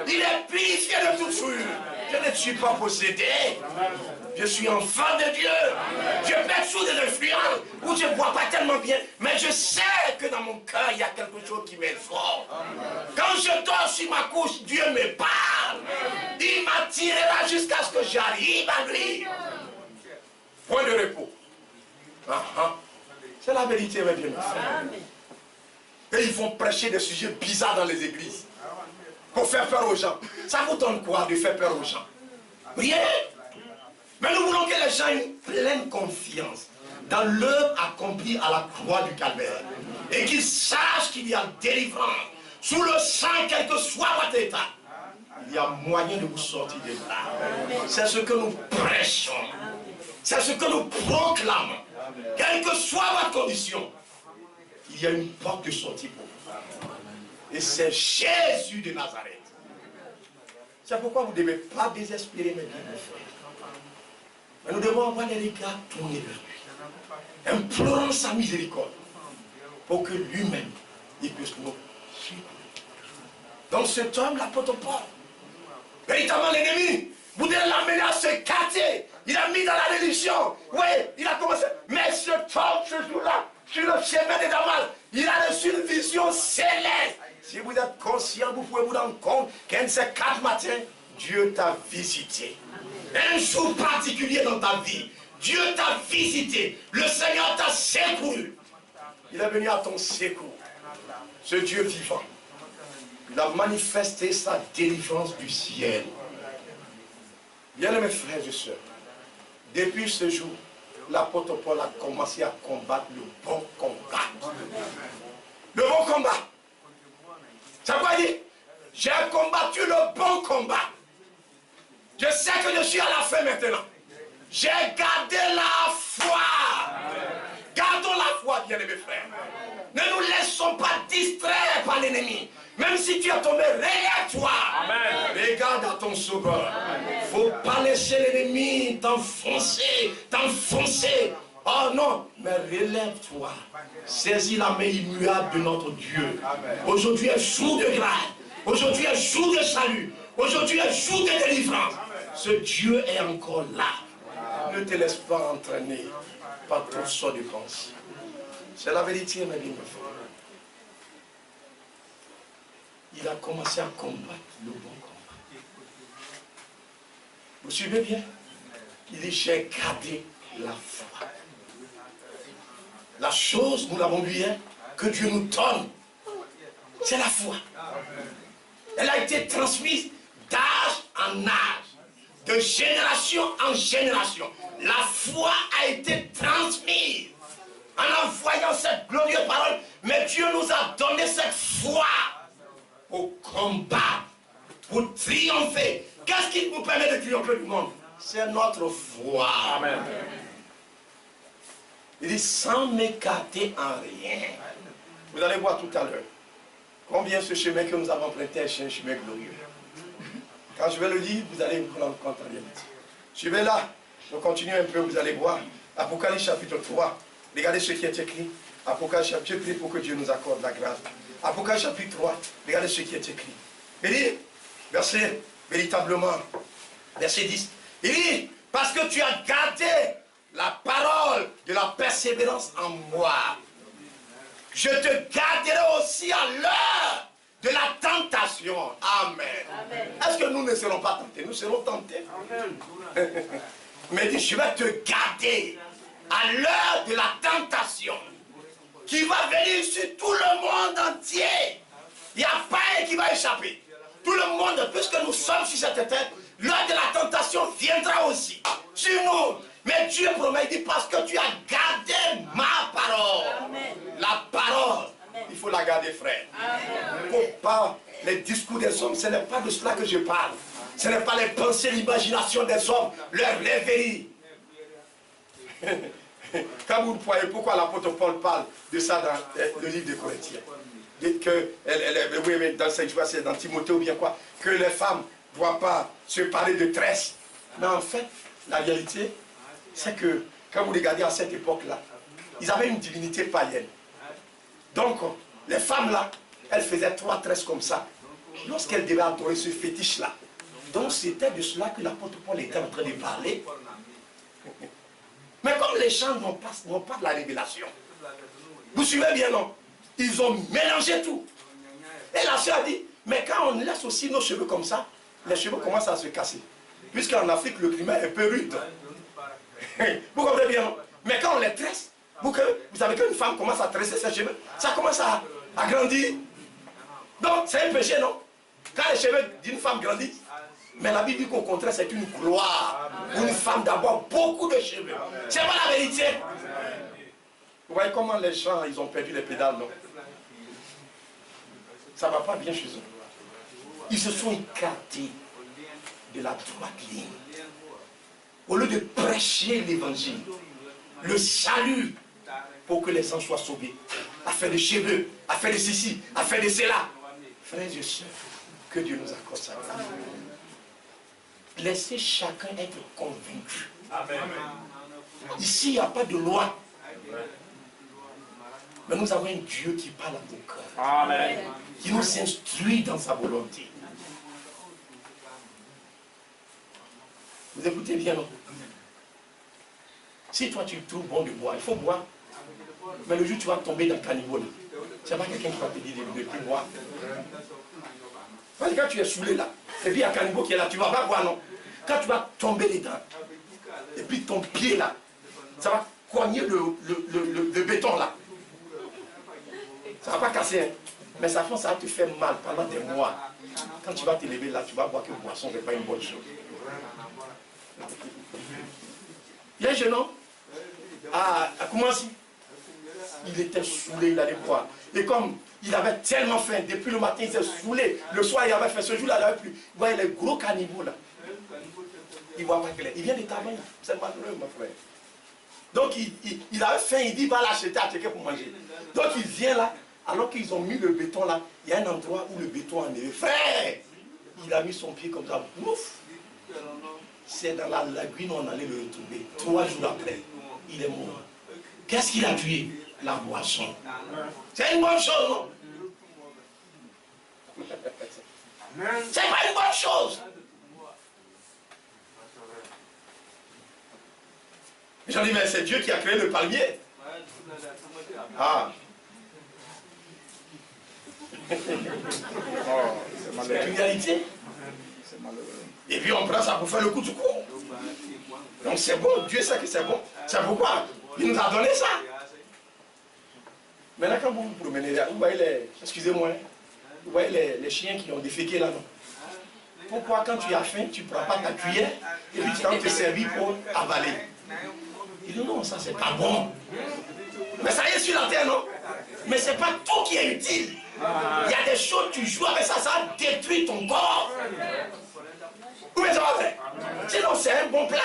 Il est purifié de toute souillure. Je ne suis pas possédé. Je suis enfant de Dieu. Je peux être sous des influences où je ne vois pas tellement bien. Mais je sais que dans mon cœur, il y a quelque chose qui m'effraie. Quand je dors sur ma couche, Dieu me parle. Il m'attirera jusqu'à ce que j'arrive à lui. Point de repos. C'est la vérité, mes bien. Et ils vont prêcher des sujets bizarres dans les églises. Pour faire peur aux gens. Ça vous donne quoi de faire peur aux gens? Rien. Mais nous voulons que les gens aient une pleine confiance dans l'œuvre accomplie à la croix du calvaire. Et qu'ils sachent qu'il y a délivrance. Sous le sang, quel que soit votre état, il y a moyen de vous sortir de là. C'est ce que nous prêchons. C'est ce que nous proclamons. Quelle que soit votre condition, il y a une porte de sortie pour vous. Et c'est Jésus de Nazareth. C'est pourquoi vous ne devez pas désespérer, mes bien frères. Mais nous devons avoir les regards tournés vers lui, implorant sa miséricorde, pour que lui-même, il puisse nous suivre. Donc cet homme, l'apôtre Paul, véritablement l'ennemi, voudrait l'amener à se cacher. Il a mis dans la religion. Oui, il a commencé. Mais cet homme, ce jour-là, sur le chemin de Damas, il a reçu une vision céleste. Si vous êtes conscient, vous pouvez vous rendre compte qu'un de ces 4 matins, Dieu t'a visité. Un jour particulier dans ta vie, Dieu t'a visité. Le Seigneur t'a secouru. Il est venu à ton secours. Ce Dieu vivant, il a manifesté sa délivrance du ciel. Bien-aimés frères et sœurs, depuis ce jour, l'apôtre Paul a commencé à combattre le bon combat. Le bon combat. Ça veut dire, j'ai combattu le bon combat. Je sais que je suis à la fin maintenant. J'ai gardé la foi. Gardons la foi, bien-aimés frères. Ne nous laissons pas distraire par l'ennemi. Même si tu es tombé, relève-toi. Regarde à ton sauveur. Il ne faut pas laisser l'ennemi t'enfoncer. Oh non, mais relève-toi. Saisis la main immuable de notre Dieu. Aujourd'hui est jour de grâce. Aujourd'hui est jour de salut. Aujourd'hui est jour de délivrance. Ce Dieu est encore là. Ne te laisse pas entraîner par toutes sortes de pensées. C'est la vérité, mes bien frères. Il a commencé à combattre le bon combat. Vous suivez bien? Il dit, j'ai gardé la foi. La chose, nous l'avons vu, hein, que Dieu nous donne, c'est la foi. Elle a été transmise d'âge en âge, de génération en génération. La foi a été transmise en envoyant cette glorieuse parole. Mais Dieu nous a donné cette foi pour combattre, pour triompher. Qu'est-ce qui nous permet de triompher du monde? C'est notre foi. Amen. Il dit sans m'écarter en rien. Vous allez voir tout à l'heure combien ce chemin que nous avons emprunté est un chemin glorieux. Quand je vais le lire, vous allez vous rendre compte en réalité. Suivez là, je continue un peu, vous allez voir. Apocalypse chapitre 3. Regardez ce qui est écrit. Apocalypse chapitre 3 pour que Dieu nous accorde la grâce. Apocalypse chapitre 3. Regardez ce qui est écrit. Il dit, verset, véritablement, verset 10. Il dit, parce que tu as gardé la parole de la persévérance en moi, je te garderai aussi à l'heure de la tentation. Amen. Est-ce que nous ne serons pas tentés? Nous serons tentés. Amen. Mais il dit, je vais te garder à l'heure de la tentation qui va venir sur tout le monde entier. Il n'y a pas un qui va échapper. Tout le monde, puisque nous sommes sur cette terre, l'heure de la tentation viendra aussi sur nous. Mais Dieu promet, il dit, parce que tu as gardé ma parole. Amen. La parole, amen, il faut la garder, frère. Il ne faut pas les discours des hommes, ce n'est pas de cela que je parle. Ce n'est pas les pensées, l'imagination des hommes, leur rêverie. Quand vous voyez pourquoi l'apôtre Paul parle de ça dans le livre des Corinthiens, oui, dans cette joie, c'est dans Timothée ou bien quoi, que les femmes ne doivent pas se parler de tresse. Mais en fait, la réalité, c'est que quand vous regardez à cette époque-là, ils avaient une divinité païenne. Donc, les femmes-là, elles faisaient 3 tresses comme ça, lorsqu'elles devaient adorer ce fétiche-là. Donc, c'était de cela que l'apôtre Paul était en train de parler. Mais comme les gens n'ont pas de la révélation, vous suivez bien, non? Ils ont mélangé tout. Et la sœur a dit, mais quand on laisse aussi nos cheveux comme ça, les cheveux commencent à se casser. Puisqu'en Afrique, le climat est un peu rude. Vous comprenez bien, non? Mais quand on les tresse, vous savez qu'une femme commence à tresser ses cheveux, ça commence à grandir. Donc, c'est un péché, non? Quand les cheveux d'une femme grandissent, mais la Bible dit qu'au contraire, c'est une gloire pour une femme d'avoir beaucoup de cheveux. C'est pas la vérité. Vous voyez comment les gens, ils ont perdu les pédales, non? Ça ne va pas bien chez eux. Ils se sont écartés de la droite ligne. Au lieu de prêcher l'évangile, le salut, pour que les gens soient sauvés, à faire des cheveux, à faire de ceci, à faire de cela. Frères et sœurs, que Dieu nous accorde ça. Laissez chacun être convaincu. Amen. Ici, il n'y a pas de loi. Mais nous avons un Dieu qui parle à nos cœurs. Amen. Qui nous instruit dans sa volonté. Vous écoutez bien, non? Si toi tu trouves bon de boire, il faut boire. Mais le jour où tu vas tomber dans le caniveau, c'est pas quelqu'un qui va te dire de plus boire. Parce que quand tu es saoulé là, et puis il y a un caniveau qui est là, tu ne vas pas boire, non? Quand tu vas tomber dedans, et puis ton pied là, ça va cogner le béton là. Ça ne va pas casser, hein? Mais ça va te faire mal pendant des mois. Quand tu vas te lever là, tu vas voir que boisson n'est pas une bonne chose. Il y a un jeune homme, à Koumassi, il était saoulé, il allait boire. Et comme il avait tellement faim, depuis le matin il s'est saoulé, le soir il avait fait, ce jour-là il n'avait plus. Vous voyez les gros cannibaux là, il ne voit pas clair. Il vient de Tabac, c'est malheureux mon frère. Donc il avait faim, il dit va l'acheter à quelqu'un pour manger. Donc il vient là, alors qu'ils ont mis le béton là, il y a un endroit où le béton a enlevé. Frère, il a mis son pied comme ça, ouf. C'est dans la lagune où on allait le retrouver. 3 jours après, il est mort. Qu'est-ce qu'il a tué? La boisson. C'est une bonne chose, non? C'est pas une bonne chose. J'en dis, mais c'est Dieu qui a créé le palmier. Ah. C'est une réalité. Et puis on prend ça pour faire le coup du coup. Donc c'est bon, Dieu sait que c'est bon. C'est pourquoi il nous a donné ça. Maintenant quand vous vous promenez là, vous voyez les, excusez-moi, vous voyez les chiens qui ont déféqué là, non? Pourquoi quand tu as faim, tu ne prends pas ta cuillère et puis tu vas te servir pour avaler? Il dit non, ça c'est pas bon. Mais ça y est sur la terre, non? Mais c'est pas tout qui est utile. Il y a des choses, tu joues avec ça, ça détruit ton corps. Où est-ce que ça va faire? Sinon, c'est un bon plat.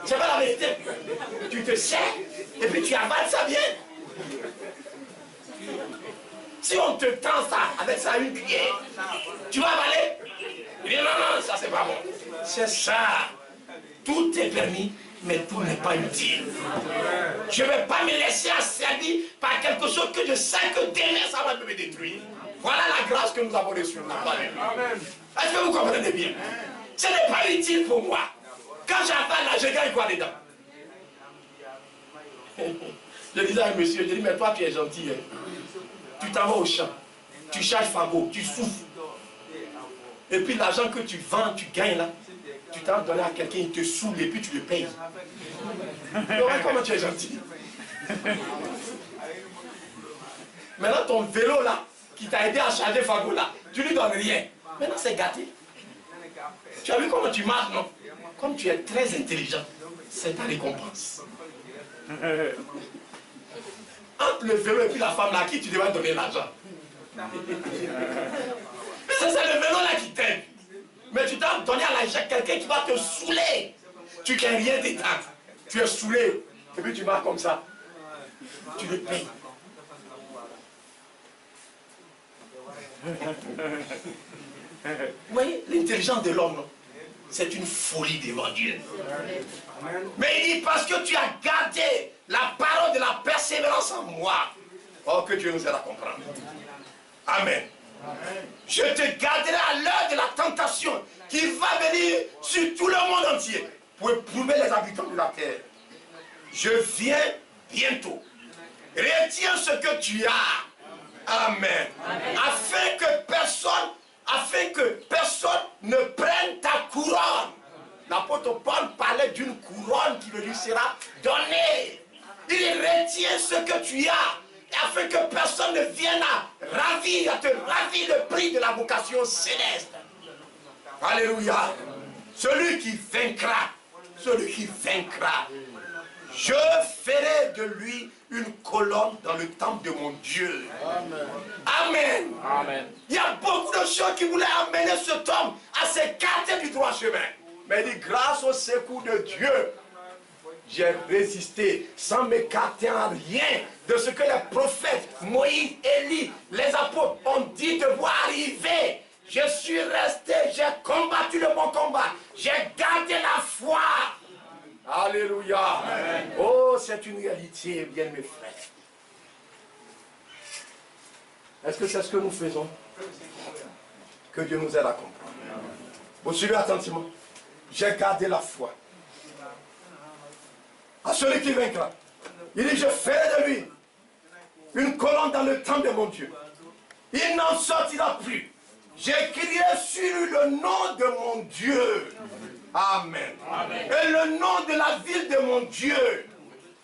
C'est pas la vérité. Tu te sers et puis tu avales ça bien. Si on te tend ça avec ça une cuillère, tu vas avaler? Il dit non, non, ça c'est pas bon. C'est ça. Tout est permis, mais tout n'est pas utile. Je ne vais pas me laisser asservir par quelque chose que je sais que demain ça va me détruire. Voilà la grâce que nous avons reçue. Est-ce que vous comprenez bien? Ce n'est pas utile pour moi. Quand j'avale là, je gagne quoi dedans? Je disais à un monsieur, je dis, mais toi tu es gentil. Hein? Tu t'en vas au champ, tu charges fagot, tu souffles. Et puis l'argent que tu vends, tu gagnes là. tu t'en donné à quelqu'un, il te saoule et puis tu le payes. Comment tu es gentil. Maintenant, ton vélo là, qui t'a aidé à charger Fago là, tu lui donnes rien. Maintenant, c'est gâté. Tu as vu comment tu marches, non? Comme tu es très intelligent, c'est ta récompense. Entre le vélo et puis la femme là, à qui tu devrais donner l'argent? Mais c'est le vélo là qui t'aide. Mais tu t'as donné à l'argent quelqu'un qui va te saouler. Tu n'as rien d'éteindre. Tu es saoulé. Et puis tu marches comme ça. Tu le payes. Vous voyez, l'intelligence de l'homme, c'est une folie devant Dieu. Mais il dit, parce que tu as gardé la parole de la persévérance en moi. Oh, que Dieu nous aide à comprendre. Amen. Je te garderai à l'heure de la tentation qui va venir sur tout le monde entier pour éprouver les habitants de la terre. Je viens bientôt. Retiens ce que tu as. Amen. Afin que personne ne prenne ta couronne. L'apôtre Paul parlait d'une couronne qui lui sera donnée. Il retient ce que tu as, afin que personne ne vienne à te ravir le prix de la vocation céleste. Alléluia. Celui qui vaincra, je ferai de lui une colonne dans le temple de mon Dieu. Amen. Amen. Il y a beaucoup de choses qui voulaient amener cet homme à s'écarter du droit chemin. Mais il dit, grâce au secours de Dieu, j'ai résisté sans m'écarter en rien de ce que les prophètes, Moïse, Élie, les apôtres ont dit de voir arriver. Je suis resté, j'ai combattu le bon combat, j'ai gardé la foi. Alléluia. Amen. Oh, c'est une réalité, bien mes frères. Est-ce que c'est ce que nous faisons? Que Dieu nous aide à comprendre. Vous suivez attentivement. J'ai gardé la foi. À celui qui vaincra. Il dit, je ferai de lui une colonne dans le temple de mon Dieu. Il n'en sortira plus. J'écrirai sur lui le nom de mon Dieu. Amen. Amen. Et le nom de la ville de mon Dieu,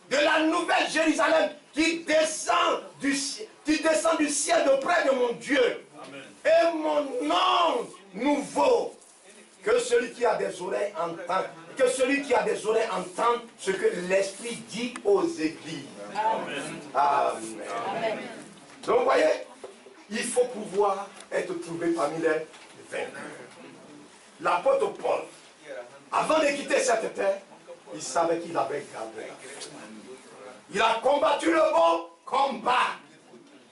de la nouvelle Jérusalem qui descend du ciel de près de mon Dieu. Amen. Et mon nom nouveau. Que celui qui a des oreilles entende. Que celui qui a des oreilles entende ce que l'Esprit dit aux églises. Amen. Amen. Amen. Donc vous voyez, il faut pouvoir être trouvé parmi les vainqueurs. L'apôtre Paul, avant de quitter cette terre, il savait qu'il avait gardé la foi. Il a combattu le bon combat.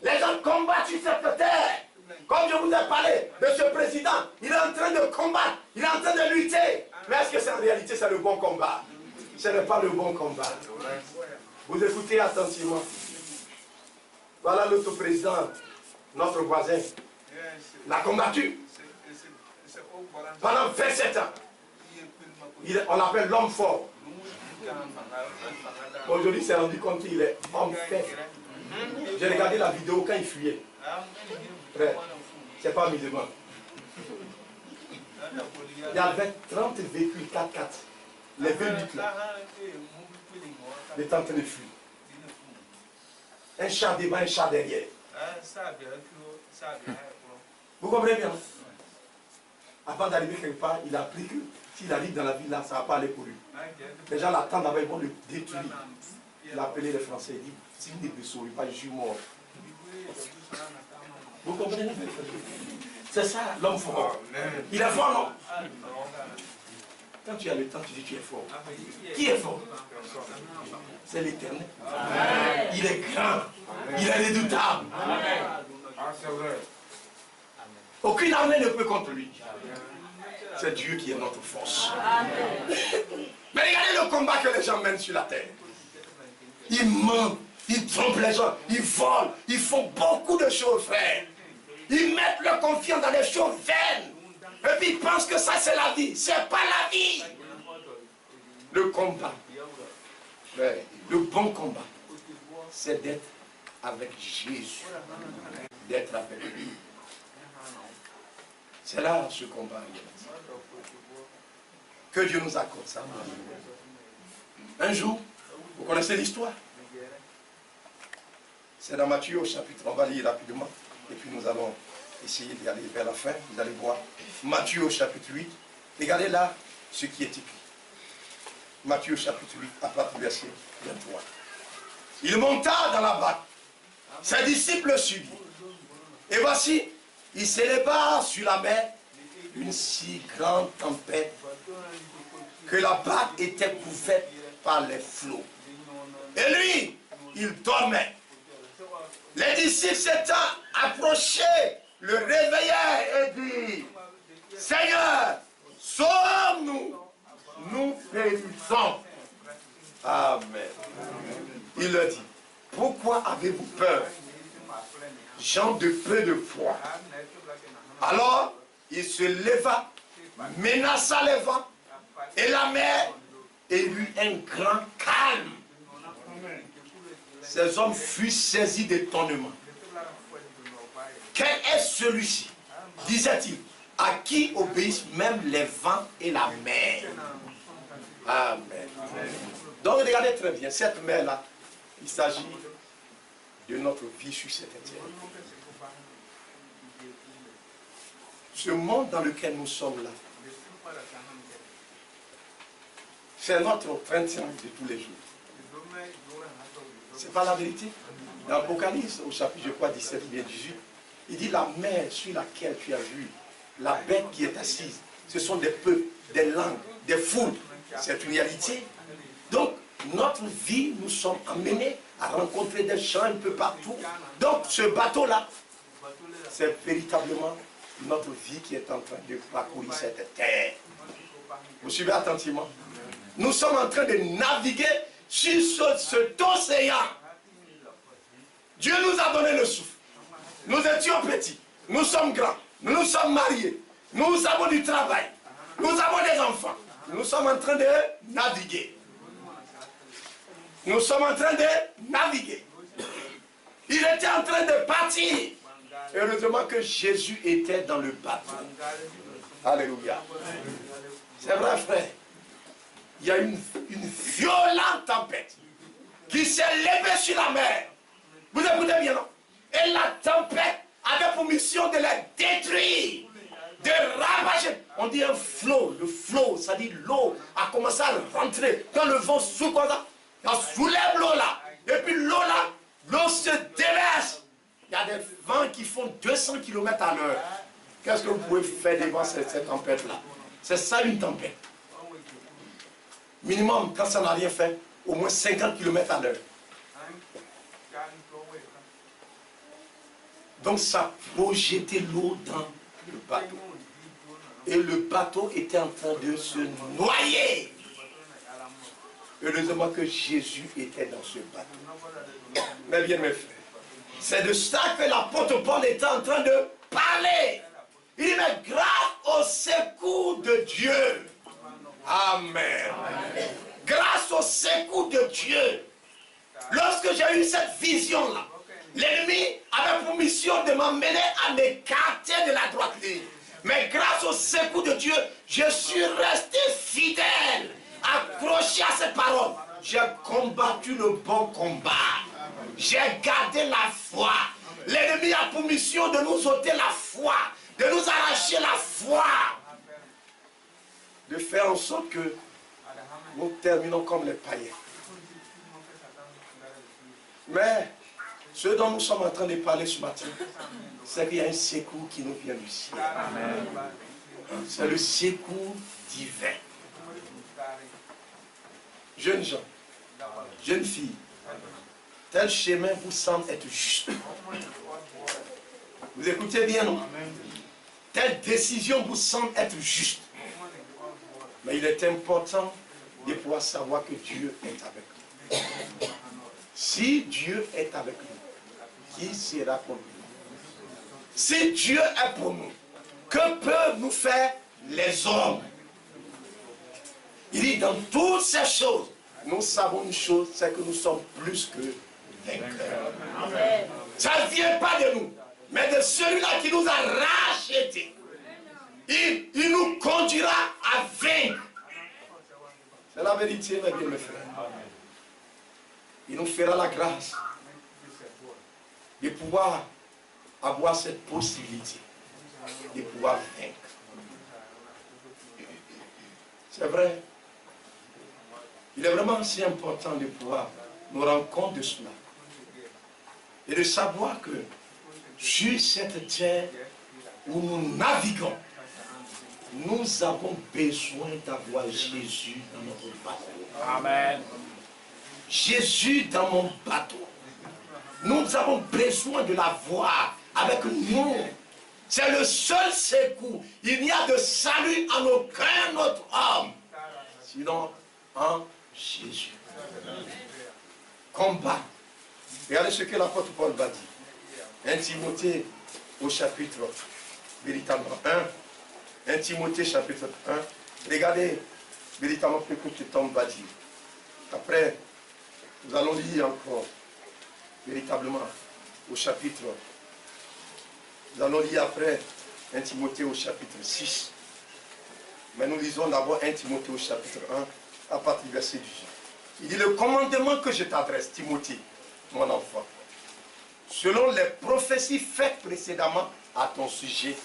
Les gens combattent sur cette terre. Comme je vous ai parlé de ce président, il est en train de combattre, il est en train de lutter. Mais est-ce que c'est en réalité c'est le bon combat? Ce n'est pas le bon combat. Vous écoutez attentivement. Voilà l'autre président, notre voisin. L'a combattu pendant 27 ans. On l'appelle l'homme fort. Aujourd'hui, il s'est rendu compte qu'il est homme faible. J'ai regardé la vidéo quand il fuyait. Frère, c'est pas musulman. Il y avait 30 véhicules 4x4. Les véhicules là. Il est en train de fuir. Un char devant, un char derrière. Vous comprenez bien? Avant d'arriver quelque part, il a appris que s'il arrive dans la ville là, ça ne va pas aller pour lui. Les gens l'attendent d'abord, ils vont le détruire. Il a appelé les Français, il dit, si vous ne sauvez pas, je suis mort. Vous comprenez? C'est ça, l'homme fort. Il est fort, non? Quand tu as le temps, tu dis tu es fort. Qui est fort? C'est l'Éternel. Il est grand. Il est redoutable. Aucune armée ne peut contre lui. C'est Dieu qui est notre force. Mais regardez le combat que les gens mènent sur la terre. Ils mentent, ils trompent les gens, ils volent, ils font beaucoup de choses, frère. Ils mettent leur confiance dans des choses vaines. Et puis ils pensent que ça c'est la vie. C'est pas la vie. Le combat, le bon combat, c'est d'être avec Jésus. D'être avec lui. C'est là ce combat. Que Dieu nous accorde ça. Un jour, vous connaissez l'histoire. C'est dans Matthieu au chapitre, on va lire rapidement. Et puis nous allons essayer d'y aller vers la fin. Vous allez voir. Matthieu au chapitre 8. Regardez là ce qui est écrit. Matthieu chapitre 8, à partir du verset 23. Il monta dans la barque. Ses disciples le suivirent. Et voici, il s'éleva sur la mer une si grande tempête que la barque était couverte par les flots. Et lui, il dormait. Les disciples s'étant approchés, le réveillèrent et dirent, Seigneur, sauve-nous, nous périssons. Amen. Il leur dit, pourquoi avez-vous peur, gens de peu de foi? Alors, il se leva, menaça les vents et la mer, et eut un grand calme. Ces hommes furent saisis d'étonnement. Quel est celui-ci, disait-il, à qui obéissent même les vents et la mer? Amen. Donc regardez très bien, cette mer-là, il s'agit de notre vie sur cette terre. Ce monde dans lequel nous sommes là, c'est notre entretien de tous les jours. C'est pas la vérité. Dans l'Apocalypse, au chapitre, je crois, 17 ou bien 18, il dit la mer sur laquelle tu as vu la bête qui est assise, ce sont des peuples, des langues, des foules. C'est une réalité. Donc, notre vie, nous sommes amenés à rencontrer des gens un peu partout. Donc, ce bateau-là, c'est véritablement notre vie qui est en train de parcourir cette terre. Vous suivez attentivement? Nous sommes en train de naviguer sur cet océan. Dieu nous a donné le souffle. Nous étions petits, nous sommes grands, nous sommes mariés, nous avons du travail, nous avons des enfants. Nous sommes en train de naviguer. Nous sommes en train de naviguer. Il était en train de partir. Heureusement que Jésus était dans le bateau. Alléluia. C'est vrai, frère. Il y a une violente tempête qui s'est levée sur la mer. Vous écoutez bien, non? Et la tempête avait pour mission de la détruire, de ravager. On dit un flot. Le flot, ça dit l'eau a commencé à rentrer. Quand le vent souffle comme ça, ça soulève l'eau là. Et puis l'eau là, l'eau se déverse. Il y a des vents qui font 200 km à l'heure. Qu'est-ce que vous pouvez faire devant cette tempête-là? C'est ça une tempête. Minimum, quand ça n'a rien fait, au moins 50 km à l'heure. Donc ça projetait l'eau dans le bateau. Et le bateau était en train de se noyer. Heureusement que Jésus était dans ce bateau. Mais bien mes frères, c'est de ça que l'apôtre Paul était en train de parler. Il dit, mais grâce au secours de Dieu. Amen. Grâce au secours de Dieu. Lorsque j'ai eu cette vision-là, l'ennemi avait pour mission de m'emmener à m'écarter de la droite ligne. Mais grâce au secours de Dieu, je suis resté fidèle, accroché à cette parole. J'ai combattu le bon combat. J'ai gardé la foi. L'ennemi a pour mission de nous ôter la foi, de nous arracher la foi, de faire en sorte que nous terminons comme les païens. Mais ce dont nous sommes en train de parler ce matin, c'est qu'il y a un secours qui nous vient du ciel. C'est le secours divin. Jeunes gens, jeunes filles, tel chemin vous semble être juste. Vous écoutez bien, non? Telle décision vous semble être juste. Mais il est important de pouvoir savoir que Dieu est avec nous. Si Dieu est avec nous, qui sera pour nous? Si Dieu est pour nous, que peuvent nous faire les hommes? Il dit, dans toutes ces choses, nous savons une chose, c'est que nous sommes plus que vainqueurs. Ça ne vient pas de nous, mais de celui-là qui nous a rachetés. Il nous conduira à vaincre. C'est la vérité, mes bien, mes frères. Il nous fera la grâce de pouvoir avoir cette possibilité de pouvoir vaincre. C'est vrai. Il est vraiment si important de pouvoir nous rendre compte de cela. Et de savoir que sur cette terre où nous naviguons, nous avons besoin d'avoir Jésus dans notre bateau. Amen. Jésus dans mon bateau. Nous avons besoin de l'avoir avec nous. C'est le seul secours. Il n'y a de salut en aucun autre homme, sinon en Jésus. Combat. Regardez ce que l'apôtre Paul va dire. 1 Timothée au chapitre véritablement 1. 1 Timothée chapitre 1. Regardez véritablement ce que cet homme va dire. Après, nous allons lire encore véritablement au chapitre. Nous allons lire après 1 Timothée au chapitre 6. Mais nous lisons d'abord 1 Timothée au chapitre 1 à partir du verset 18. Il dit: le commandement que je t'adresse, Timothée, mon enfant, selon les prophéties faites précédemment à ton sujet,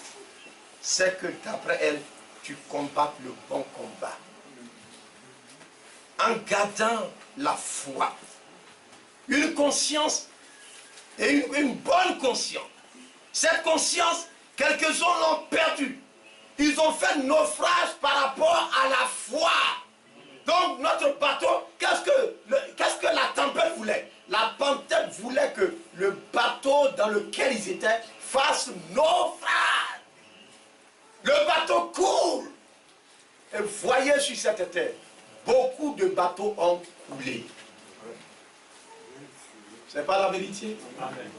c'est que d'après elles, tu combattes le bon combat. En gardant la foi, une conscience et une bonne conscience. Cette conscience, quelques-uns l'ont perdue. Ils ont fait naufrage par rapport à la foi. Donc notre bateau, qu'est-ce que la tempête voulait? La tempête voulait que le bateau dans lequel ils étaient fasse naufrage. Le bateau coule. Et voyez sur cette terre, beaucoup de bateaux ont coulé. C'est pas la vérité? Amen.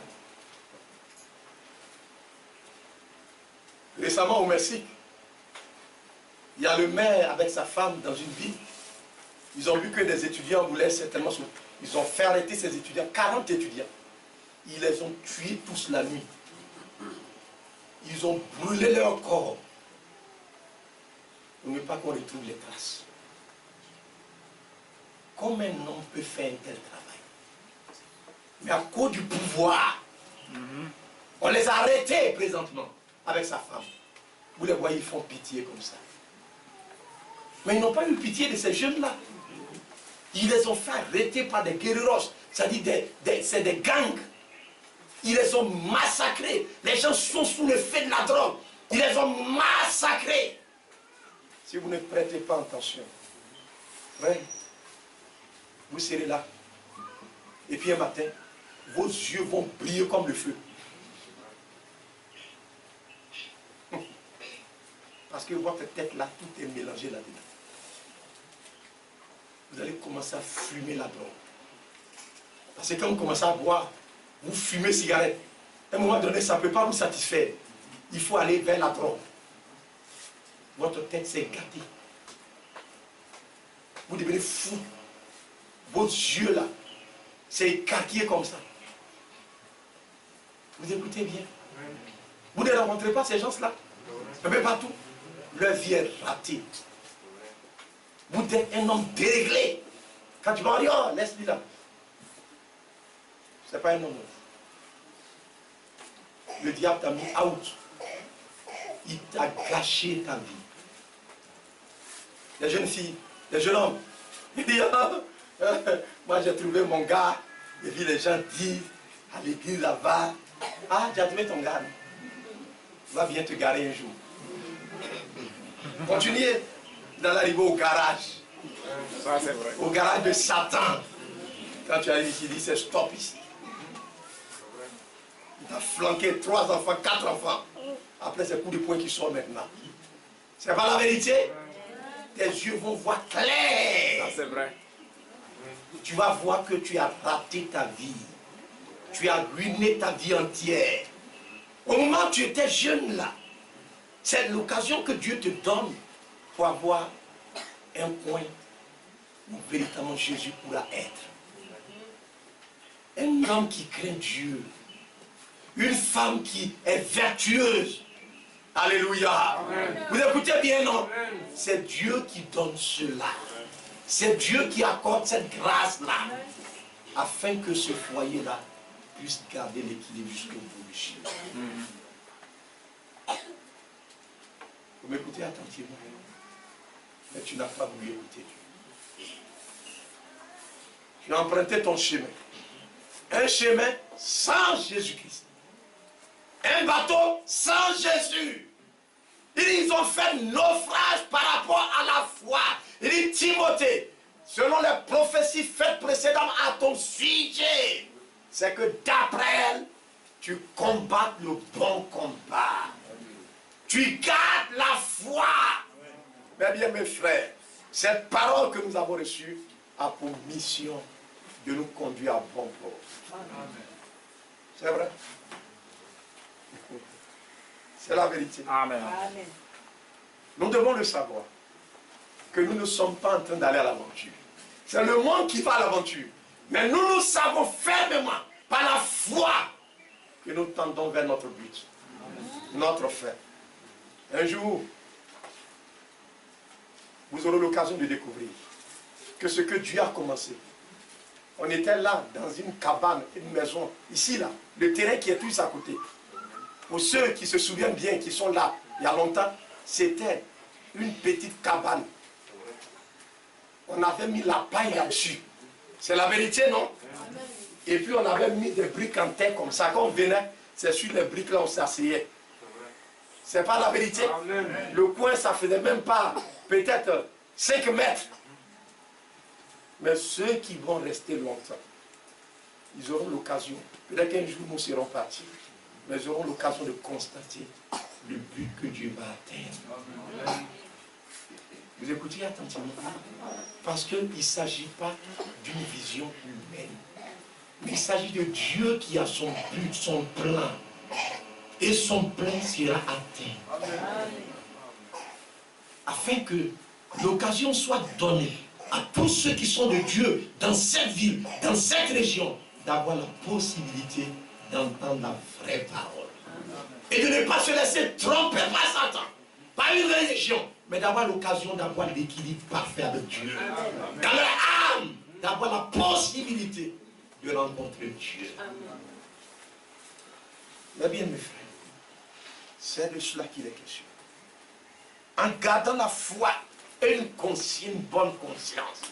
Récemment au Mexique, il y a le maire avec sa femme dans une ville. Ils ont vu que des étudiants voulaient certainement... Ils ont fait arrêter ces étudiants, 40 étudiants. Ils les ont tués tous la nuit. Ils ont brûlé leur corps. Pour ne pas qu'on retrouve les traces. Comment un homme peut faire un tel travail? Mais à cause du pouvoir, on les a arrêtés présentement avec sa femme. Vous les voyez, ils font pitié comme ça. Mais ils n'ont pas eu pitié de ces jeunes-là. Ils les ont fait arrêter par des guerrilleros, c'est-à-dire c'est des gangs. Ils les ont massacrés. Les gens sont sous le feu de la drogue. Ils les ont massacrés. Si vous ne prêtez pas attention, ouais, vous serez là. Et puis un matin, vos yeux vont briller comme le feu. Parce que votre tête là, tout est mélangé là-dedans. Vous allez commencer à fumer la drogue. Parce que quand vous commencez à boire, vous fumez cigarette. À un moment donné, ça ne peut pas vous satisfaire. Il faut aller vers la drogue. Votre tête s'est gâtée. Vous devenez fou. Vos yeux là, c'est écarquillé comme ça. Vous écoutez bien. Vous ne rencontrez pas ces gens-là. Un peu partout. Leur vie est ratée. Vous êtes un homme déréglé. Quand tu vas dire, oh, laisse-lui là. Ce n'est pas un homme. Le diable t'a mis out. Il t'a gâché ta vie. Les jeunes filles, les jeunes hommes, ils disent, oh, moi j'ai trouvé mon gars. Et puis les gens disent, à l'église là-bas, ah, j'ai trouvé ton gars. Va bien te garer un jour. Continuez d'arriver au garage. Ça, c'est vrai. Au garage de Satan. Quand tu arrives ici, il dit c'est stop ici. Il t'a flanqué 3 enfants, 4 enfants. Après, c'est coup de poing qui sort maintenant. C'est pas la vérité? Tes yeux vont voir clair. Ça, c'est vrai. Tu vas voir que tu as raté ta vie. Tu as ruiné ta vie entière. Au moment où tu étais jeune là, c'est l'occasion que Dieu te donne pour avoir un point où véritablement Jésus pourra être. Un homme qui craint Dieu. Une femme qui est vertueuse. Alléluia. Amen. Vous écoutez bien, non? C'est Dieu qui donne cela. C'est Dieu qui accorde cette grâce-là, afin que ce foyer-là puisse garder l'équilibre jusqu'au bout du chemin. Vous m'écoutez attentivement, mais tu n'as pas voulu écouter Dieu. Tu as emprunté ton chemin. Un chemin sans Jésus-Christ. Un bateau sans Jésus. Ils ont fait naufrage par rapport à la foi. Il dit, Timothée, selon les prophéties faites précédemment à ton sujet, c'est que d'après elle, tu combattes le bon combat. Tu gardes la foi. Mais bien, mes frères, cette parole que nous avons reçue a pour mission de nous conduire à bon port. C'est vrai? C'est la vérité. Amen. Nous devons le savoir, que nous ne sommes pas en train d'aller à l'aventure. C'est le monde qui va à l'aventure. Mais nous savons fermement, par la foi, que nous tendons vers notre but, notre fin. Un jour, vous aurez l'occasion de découvrir que ce que Dieu a commencé, on était là, dans une cabane, une maison, ici, là, le terrain qui est juste à côté. Pour ceux qui se souviennent bien, qui sont là, il y a longtemps, c'était une petite cabane. On avait mis la paille là-dessus. C'est la vérité, non? Et puis on avait mis des briques en terre comme ça. Quand on venait, c'est sur les briques là on s'asseyait. C'est pas la vérité? Le coin, ça faisait même pas peut-être 5 mètres. Mais ceux qui vont rester longtemps, ils auront l'occasion, peut-être qu'un jour nous serons partis, mais ils auront l'occasion de constater le but que Dieu va atteindre. Vous écoutez attentivement. Parce qu'il ne s'agit pas d'une vision humaine. Mais il s'agit de Dieu qui a son but, son plan. Et son plan sera atteint. Afin que l'occasion soit donnée à tous ceux qui sont de Dieu dans cette ville, dans cette région, d'avoir la possibilité d'entendre la vraie parole. Et de ne pas se laisser tromper par Satan, par une religion, mais d'avoir l'occasion d'avoir l'équilibre parfait avec Dieu. Dans leur âme, d'avoir la possibilité de rencontrer Dieu. Mais bien, mes frères, c'est de cela qu'il est question. En gardant la foi et une bonne conscience.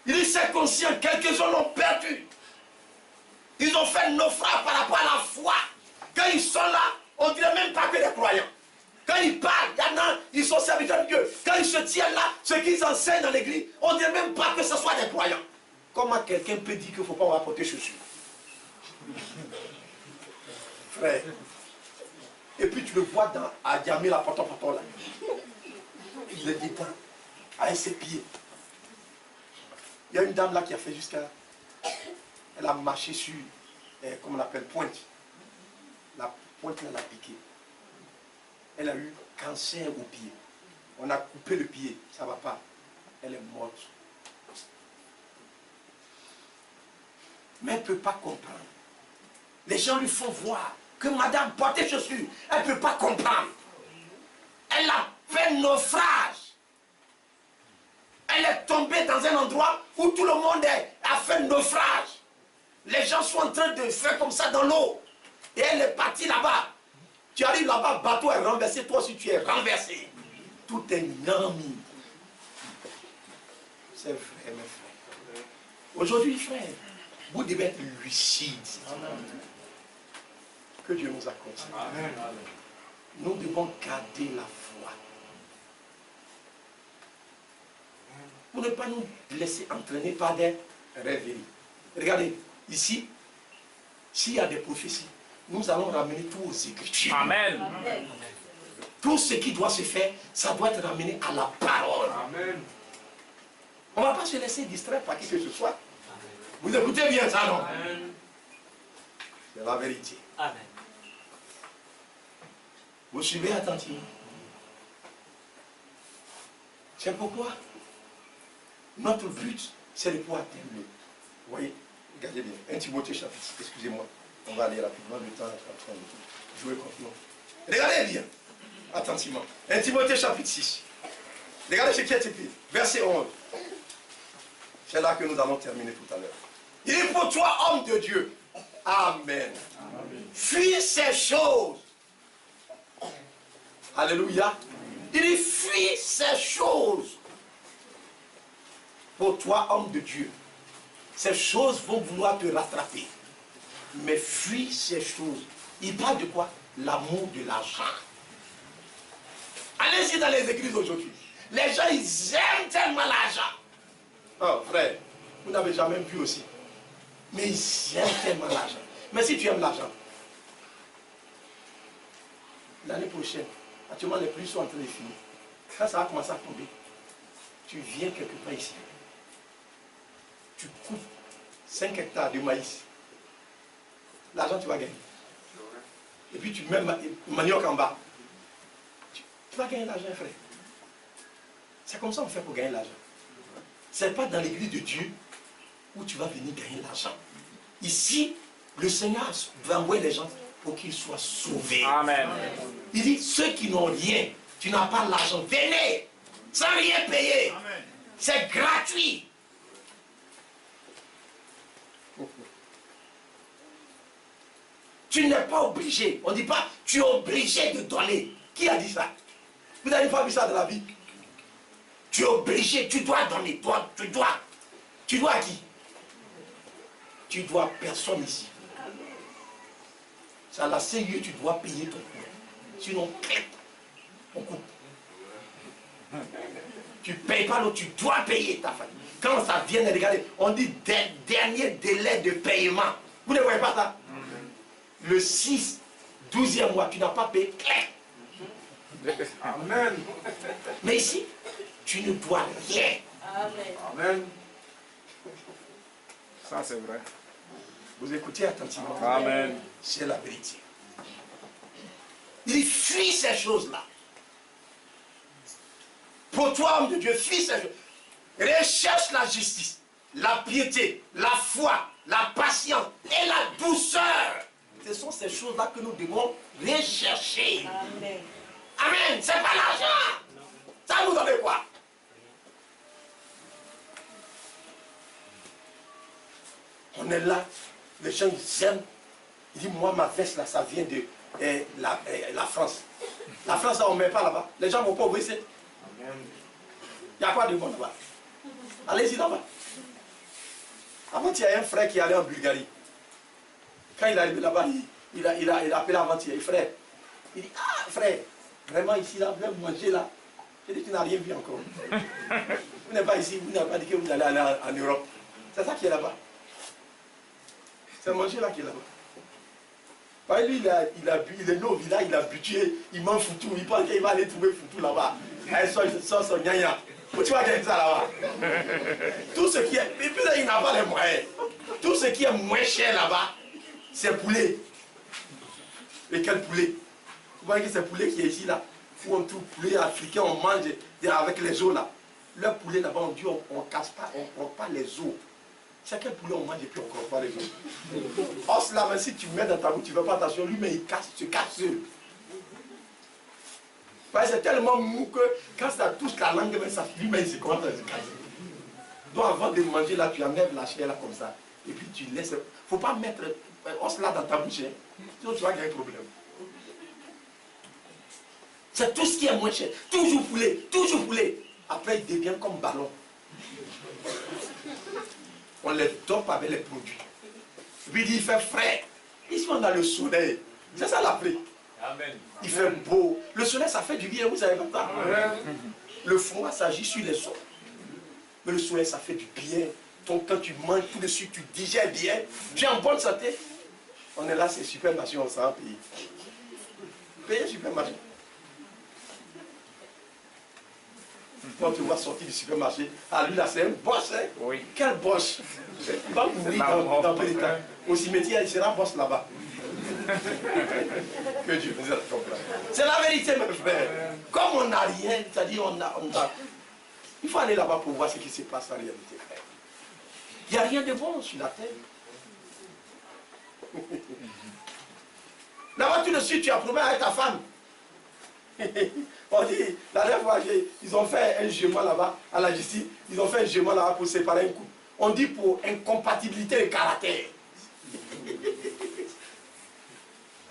Il dit, c'est conscient, quelques-uns l'ont perdu. Ils ont fait naufrage par rapport à la foi. Quand ils sont là, on ne dirait même pas que des croyants. Quand ils parlent, il y en a, ils sont serviteurs de Dieu. Quand ils se tiennent là, ce qu'ils enseignent dans l'église, on ne dirait même pas que ce soit des croyants. Comment quelqu'un peut dire qu'il ne faut pas apporter chaussures? Frère. Et puis tu le vois à Diamé, la porte là. Il est détend avec ses pieds. Il y a une dame là qui a fait jusqu'à... Elle a marché sur, comment on appelle, pointe. La pointe, elle a piqué. Elle a eu cancer au pied. On a coupé le pied, ça ne va pas. Elle est morte. Mais elle ne peut pas comprendre. Les gens lui font voir que madame portait chaussures. Elle ne peut pas comprendre. Elle a fait naufrage. Elle est tombée dans un endroit où tout le monde a fait naufrage. Les gens sont en train de faire comme ça dans l'eau. Et elle est partie là-bas. Tu arrives là-bas, le bateau est renversé, toi aussi tu es renversé. Tout est nami. C'est vrai, mes frères. Aujourd'hui, frère, vous devez être lucide. Que Dieu nous accorde. Nous devons garder la foi. Pour ne pas nous laisser entraîner par des rêveries. Regardez, ici, s'il y a des prophéties, nous allons ramener tout aux Écritures. Amen. Tout ce qui doit se faire, ça doit être ramené à la parole. Amen. On ne va pas se laisser distraire par qui que ce soit. Vous écoutez bien ça, non? C'est la vérité. Amen. Vous suivez attentivement. C'est pourquoi notre but, c'est de pouvoir atteindre. Vous voyez, regardez bien. 1 Timothée chapitre 6, excusez-moi. On va aller rapidement, le temps est en train de jouer contre nous. Regardez bien, attentivement. 1 Timothée chapitre 6. Regardez ce qui est écrit. Verset 11. C'est là que nous allons terminer tout à l'heure. Il dit pour toi, homme de Dieu. Amen. Fuis ces choses. Alléluia. Il dit fuis ces choses. Pour toi, homme de Dieu. Ces choses vont vouloir te rattraper. Mais fuis ces choses. Il parle de quoi? L'amour de l'argent. Allez-y dans les églises aujourd'hui. Les gens, ils aiment tellement l'argent. Oh, frère, vous n'avez jamais vu aussi. Mais ils aiment tellement l'argent. Mais si tu aimes l'argent, l'année prochaine, actuellement les prix sont en train de finir. Quand ça va commencer à tomber, tu viens quelque part ici. Tu coupes 5 hectares de maïs. L'argent, tu vas gagner. Et puis tu mets manioc en bas. Tu vas gagner l'argent, frère. C'est comme ça qu'on fait pour gagner l'argent. Ce n'est pas dans l'église de Dieu où tu vas venir gagner l'argent. Ici, le Seigneur va envoyer les gens pour qu'ils soient sauvés. Amen. Il dit, ceux qui n'ont rien, tu n'as pas l'argent, venez, sans rien payer. C'est gratuit. Tu n'es pas obligé. On ne dit pas, tu es obligé de donner. Qui a dit ça? Vous n'avez pas vu ça dans la Bible? Tu es obligé, tu dois donner. Toi, tu dois. Tu dois à qui? Tu dois à personne ici. C'est à la CIE, tu dois payer ton coût. Sinon, on coupe. Tu ne payes pas l'autre, tu dois payer ta famille. Quand ça vient de regarder, on dit dernier délai de paiement. Vous ne voyez pas ça? Le 6, 12e mois, tu n'as pas payé. Amen. Mais ici, tu ne dois rien. Amen. Ça, c'est vrai. Vous écoutez attentivement. Amen. C'est la vérité. Il fuit ces choses-là. Pour toi, homme de Dieu, fuis ces choses. Recherche la justice, la piété, la foi, la patience et la douceur. Ce sont ces choses-là que nous devons rechercher. Amen. Amen. C'est pas l'argent. Ça vous donne quoi? On est là, les gens ils aiment. Il dit, moi ma veste là, ça vient de la France. La France, là, on ne met pas là-bas. Les gens ne vont pas ouvrir. Il n'y a pas de monde là-bas. Allez-y là-bas. Avant, il y a un frère qui allait en Bulgarie. Quand il est arrivé là-bas, il a appelé avant-hier, frère. Il dit, ah frère, vraiment ici, là, vous allez manger là. Je dis, tu n'as rien vu encore. Vous n'êtes pas ici, vous n'avez pas dit que vous allez aller en Europe. C'est ça qui est là-bas. C'est manger là qui est là-bas. Bah, lui, il est né au village, il a buté, il mange foutu, il pense qu'il va aller trouver foutu là-bas. Elle sort son gna-gna. Tu vas gagner ça là-bas. Tout ce qui est, et puis là, il n'a pas les moyens. Tout ce qui est moins cher là-bas, c'est poulet. Et quel poulet? Vous voyez que c'est poulet qui est ici là, où on trouve poulet africain, on mange avec les os là. Le poulet là-bas, on dit on ne casse pas, on ne prend pas les os. C'est quel poulet on mange et puis on ne prend pas les os. Os là, même si tu mets dans ta bouche, tu ne fais pas attention, lui, mais il se casse seul. C'est tellement mou que quand ça touche la langue, lui-même il se commence à se casser. Donc avant de manger là, tu enlèves la chair là comme ça. Et puis tu laisses. Il ne faut pas mettre os là dans ta bouche. Sinon tu vas gagner un problème. C'est tout ce qui est moins cher. Toujours poulet, toujours poulet. Après il devient comme ballon. On les dope avec les produits. Et puis il fait frais. Ici on a le soleil. C'est ça l'Afrique. Amen. Il fait beau. Le soleil, ça fait du bien, vous savez comme ça. Le froid, ça agit sur les os. Mais le soleil, ça fait du bien. Donc quand tu manges tout de suite, tu digères bien. Tu es en bonne santé. On est là, c'est supermarché, on s'en paye. Payer supermarché. Quand tu vas sortir du supermarché, ah lui là, c'est un boss, hein? Oui. Quel boss? Il va mourir dans peu de temps. Au cimetière, il sera boss là-bas. Que Dieu vous aide. C'est la vérité, mes frères. Comme on n'a rien, c'est-à-dire on a. Il faut aller là-bas pour voir ce qui se passe en réalité, frère. Il n'y a rien de bon sur la terre. Là-bas, tout de suite, tu as problème avec ta femme. On dit, la dernière fois, ils ont fait un jugement là-bas, à la justice, ils ont fait un jugement là-bas pour séparer un couple. On dit pour incompatibilité de caractère.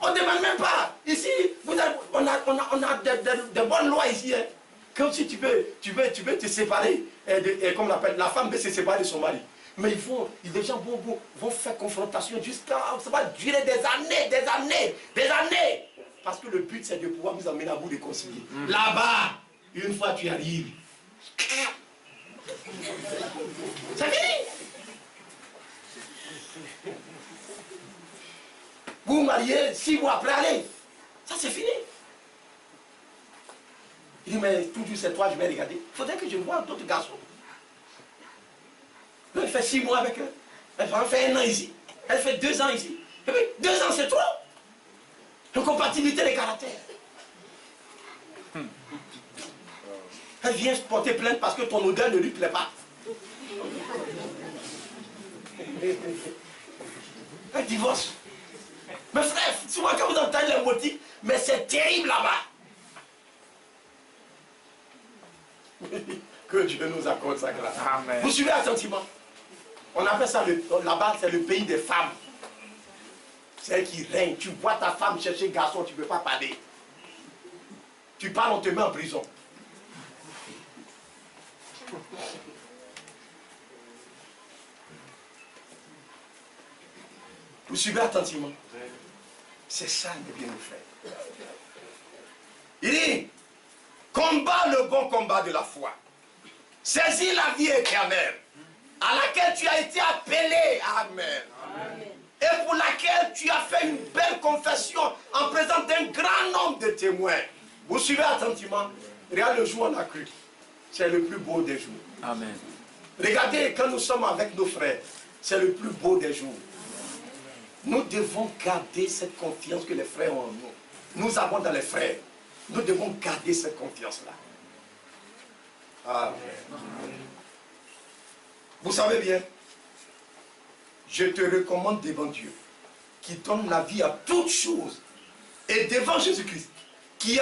On ne demande même pas. Ici, on a de bonnes lois ici. Hein. Comme si tu peux te séparer, comme on l'appelle, la femme peut se séparer de son mari. Mais les gens vont faire confrontation jusqu'à, ça va durer des années. Parce que le but, c'est de pouvoir vous amener à bout de concilier. Là-bas, une fois tu arrives, c'est fini. Vous vous mariez 6 mois après, allez. Ça, c'est fini. Il dit, mais toujours c'est toi, je vais regarder. Il faudrait que je voie d'autres garçons. Elle fait 6 mois avec eux. Elle fait 1 an ici. Elle fait 2 ans ici. Et puis, 2 ans, c'est trop. Incompatibilité des caractères. Elle vient se porter plainte parce que ton odeur ne lui plaît pas. Elle divorce. Mais frère, souvent quand vous entendez les motifs, mais c'est terrible là-bas. Que Dieu nous accorde sa grâce. Amen. Vous suivez attentivement. On appelle ça, là-bas, c'est le pays des femmes. C'est elle qui règne. Tu vois ta femme chercher garçon, tu ne peux pas parler. Tu parles, on te met en prison. Vous suivez attentivement. C'est ça, mes bien frères. Il dit, combat le bon combat de la foi. Saisis la vie éternelle, à laquelle tu as été appelé. Amen. Amen. Et pour laquelle tu as fait une belle confession en présence d'un grand nombre de témoins. Vous suivez attentivement. Regarde le jour où on a cru. C'est le plus beau des jours. Amen. Regardez, quand nous sommes avec nos frères, c'est le plus beau des jours. Nous devons garder cette confiance que les frères ont en nous. Nous avons dans les frères. Nous devons garder cette confiance-là. Amen. Vous savez bien, je te recommande devant Dieu, qui donne la vie à toutes choses, et devant Jésus-Christ, qui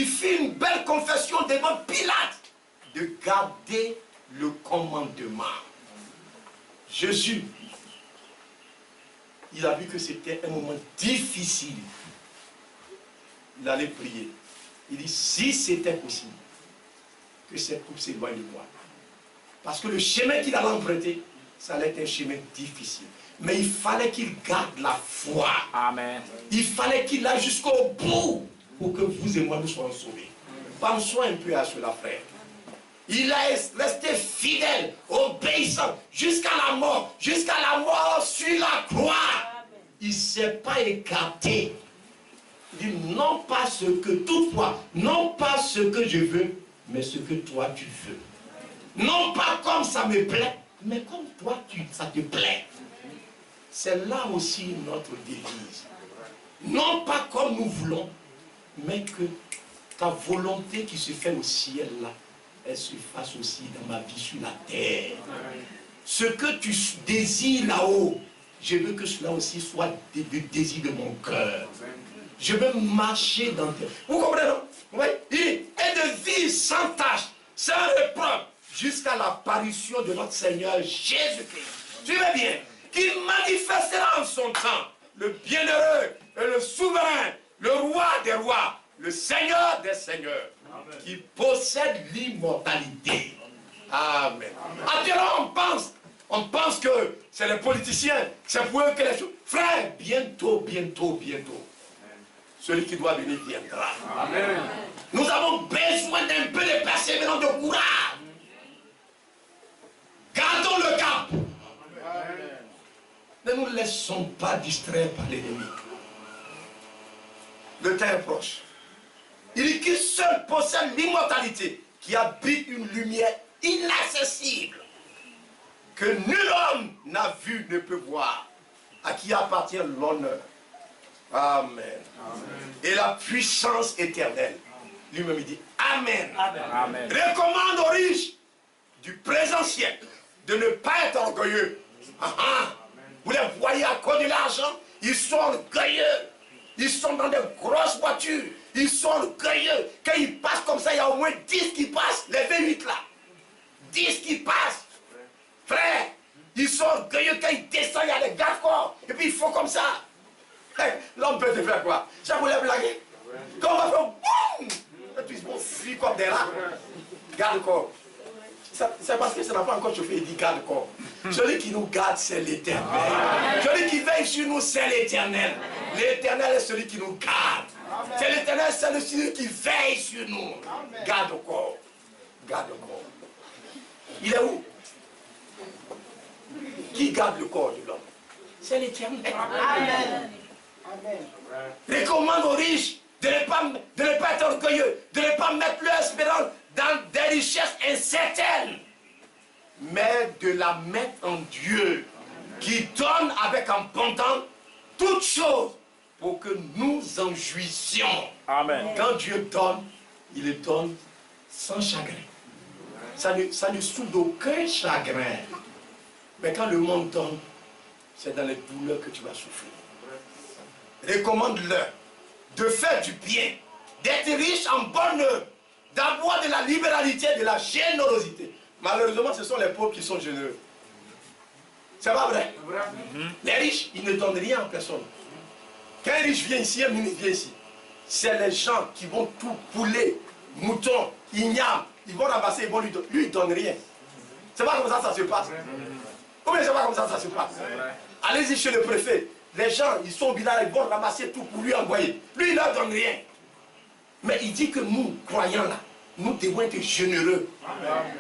fit une belle confession devant Pilate, de garder le commandement. Jésus, il a vu que c'était un moment difficile. Il allait prier. Il dit, si c'était possible, que cette coupe s'éloigne de moi. Parce que le chemin qu'il allait emprunter, ça allait être un chemin difficile. Mais il fallait qu'il garde la foi. Amen. Il fallait qu'il aille jusqu'au bout pour que vous et moi nous soyons sauvés. Pensons un peu à cela, frère. Il a resté fidèle, obéissant, jusqu'à la mort sur la croix. Il ne s'est pas écarté. Il dit, non pas ce que toutefois, non pas ce que je veux, mais ce que toi tu veux. Non pas comme ça me plaît, mais comme toi ça te plaît. C'est là aussi notre devise. Non pas comme nous voulons, mais que ta volonté qui se fait au ciel là, elle se fasse aussi dans ma vie sur la terre. Ce que tu désires là-haut, je veux que cela aussi soit le désir de mon cœur. Je veux marcher dans tes... Vous comprenez, non? Oui. Et de vivre sans tâche, sans reproche, jusqu'à l'apparition de notre Seigneur Jésus-Christ. Suivez bien. Qui manifestera en son temps le bienheureux et le souverain, le roi des rois, le Seigneur des seigneurs, amen, qui possède l'immortalité. Amen. Actuellement, on pense que c'est les politiciens, c'est pour eux que les choses... Frère, bientôt, celui qui doit venir viendra. Amen. Nous avons besoin d'un peu de persévérance, de courage. Gardons le cap. Amen. Ne nous laissons pas distraire par l'ennemi. Le temps est proche. Il dit qu'il seul possède l'immortalité, qui habite une lumière inaccessible, que nul homme n'a vu, ne peut voir, à qui appartient l'honneur. Amen. Amen. Et la puissance éternelle. Lui-même il dit Amen. Amen. Amen. Recommande aux riches du présent siècle de ne pas être orgueilleux. Vous les voyez à cause de l'argent, ils sont orgueilleux. Ils sont dans de grosses voitures. Ils sont orgueilleux. Quand ils passent comme ça, il y a au moins 10 qui passent. Les V8 là. 10 qui passent. Frère, ils sont orgueilleux. Quand ils descendent, il y a des garde-corps. Et puis ils font comme ça. L'homme peut te faire quoi? Ça voulait blaguer. Quand on va faire boum, et puis ils vont fuir comme des rats. Garde-corps. C'est parce que ça n'a pas encore chauffé, il dit garde-corps. Celui qui nous garde, c'est l'Éternel. Celui qui veille sur nous, c'est l'Éternel. L'Éternel est celui qui nous garde. C'est l'Éternel, c'est celui qui veille sur nous. Garde-corps. Garde-corps. Il est où? Qui garde le corps de l'homme? C'est l'Éternel. Amen. Recommande aux riches de ne pas être orgueilleux, de ne pas mettre leur espérance dans des richesses incertaines, mais de la mettre en Dieu, qui donne avec abondance toutes choses pour que nous en jouissions. Amen. Quand Dieu donne, il le donne sans chagrin. Ça ne soude aucun chagrin. Mais quand le monde donne, c'est dans les douleurs que tu vas souffrir. Recommande-leur de faire du bien, d'être riche en bonne œuvre, d'avoir de la libéralité, de la générosité. Malheureusement, ce sont les pauvres qui sont généreux. C'est pas vrai? Les riches, ils ne donnent rien en personne. Quand un riche vient ici, un ministre vient ici, c'est les gens qui vont tout poulet, mouton, igname, ils vont ramasser, ils vont lui donner. Lui, il ne donne rien. C'est pas comme ça que ça se passe. Ou bien c'est pas comme ça que ça se passe. Allez-y chez le préfet. Les gens, ils sont au village, ils vont ramasser tout pour lui envoyer. Lui, il ne leur donne rien. Mais il dit que nous, croyants là, nous devons être généreux. Amen.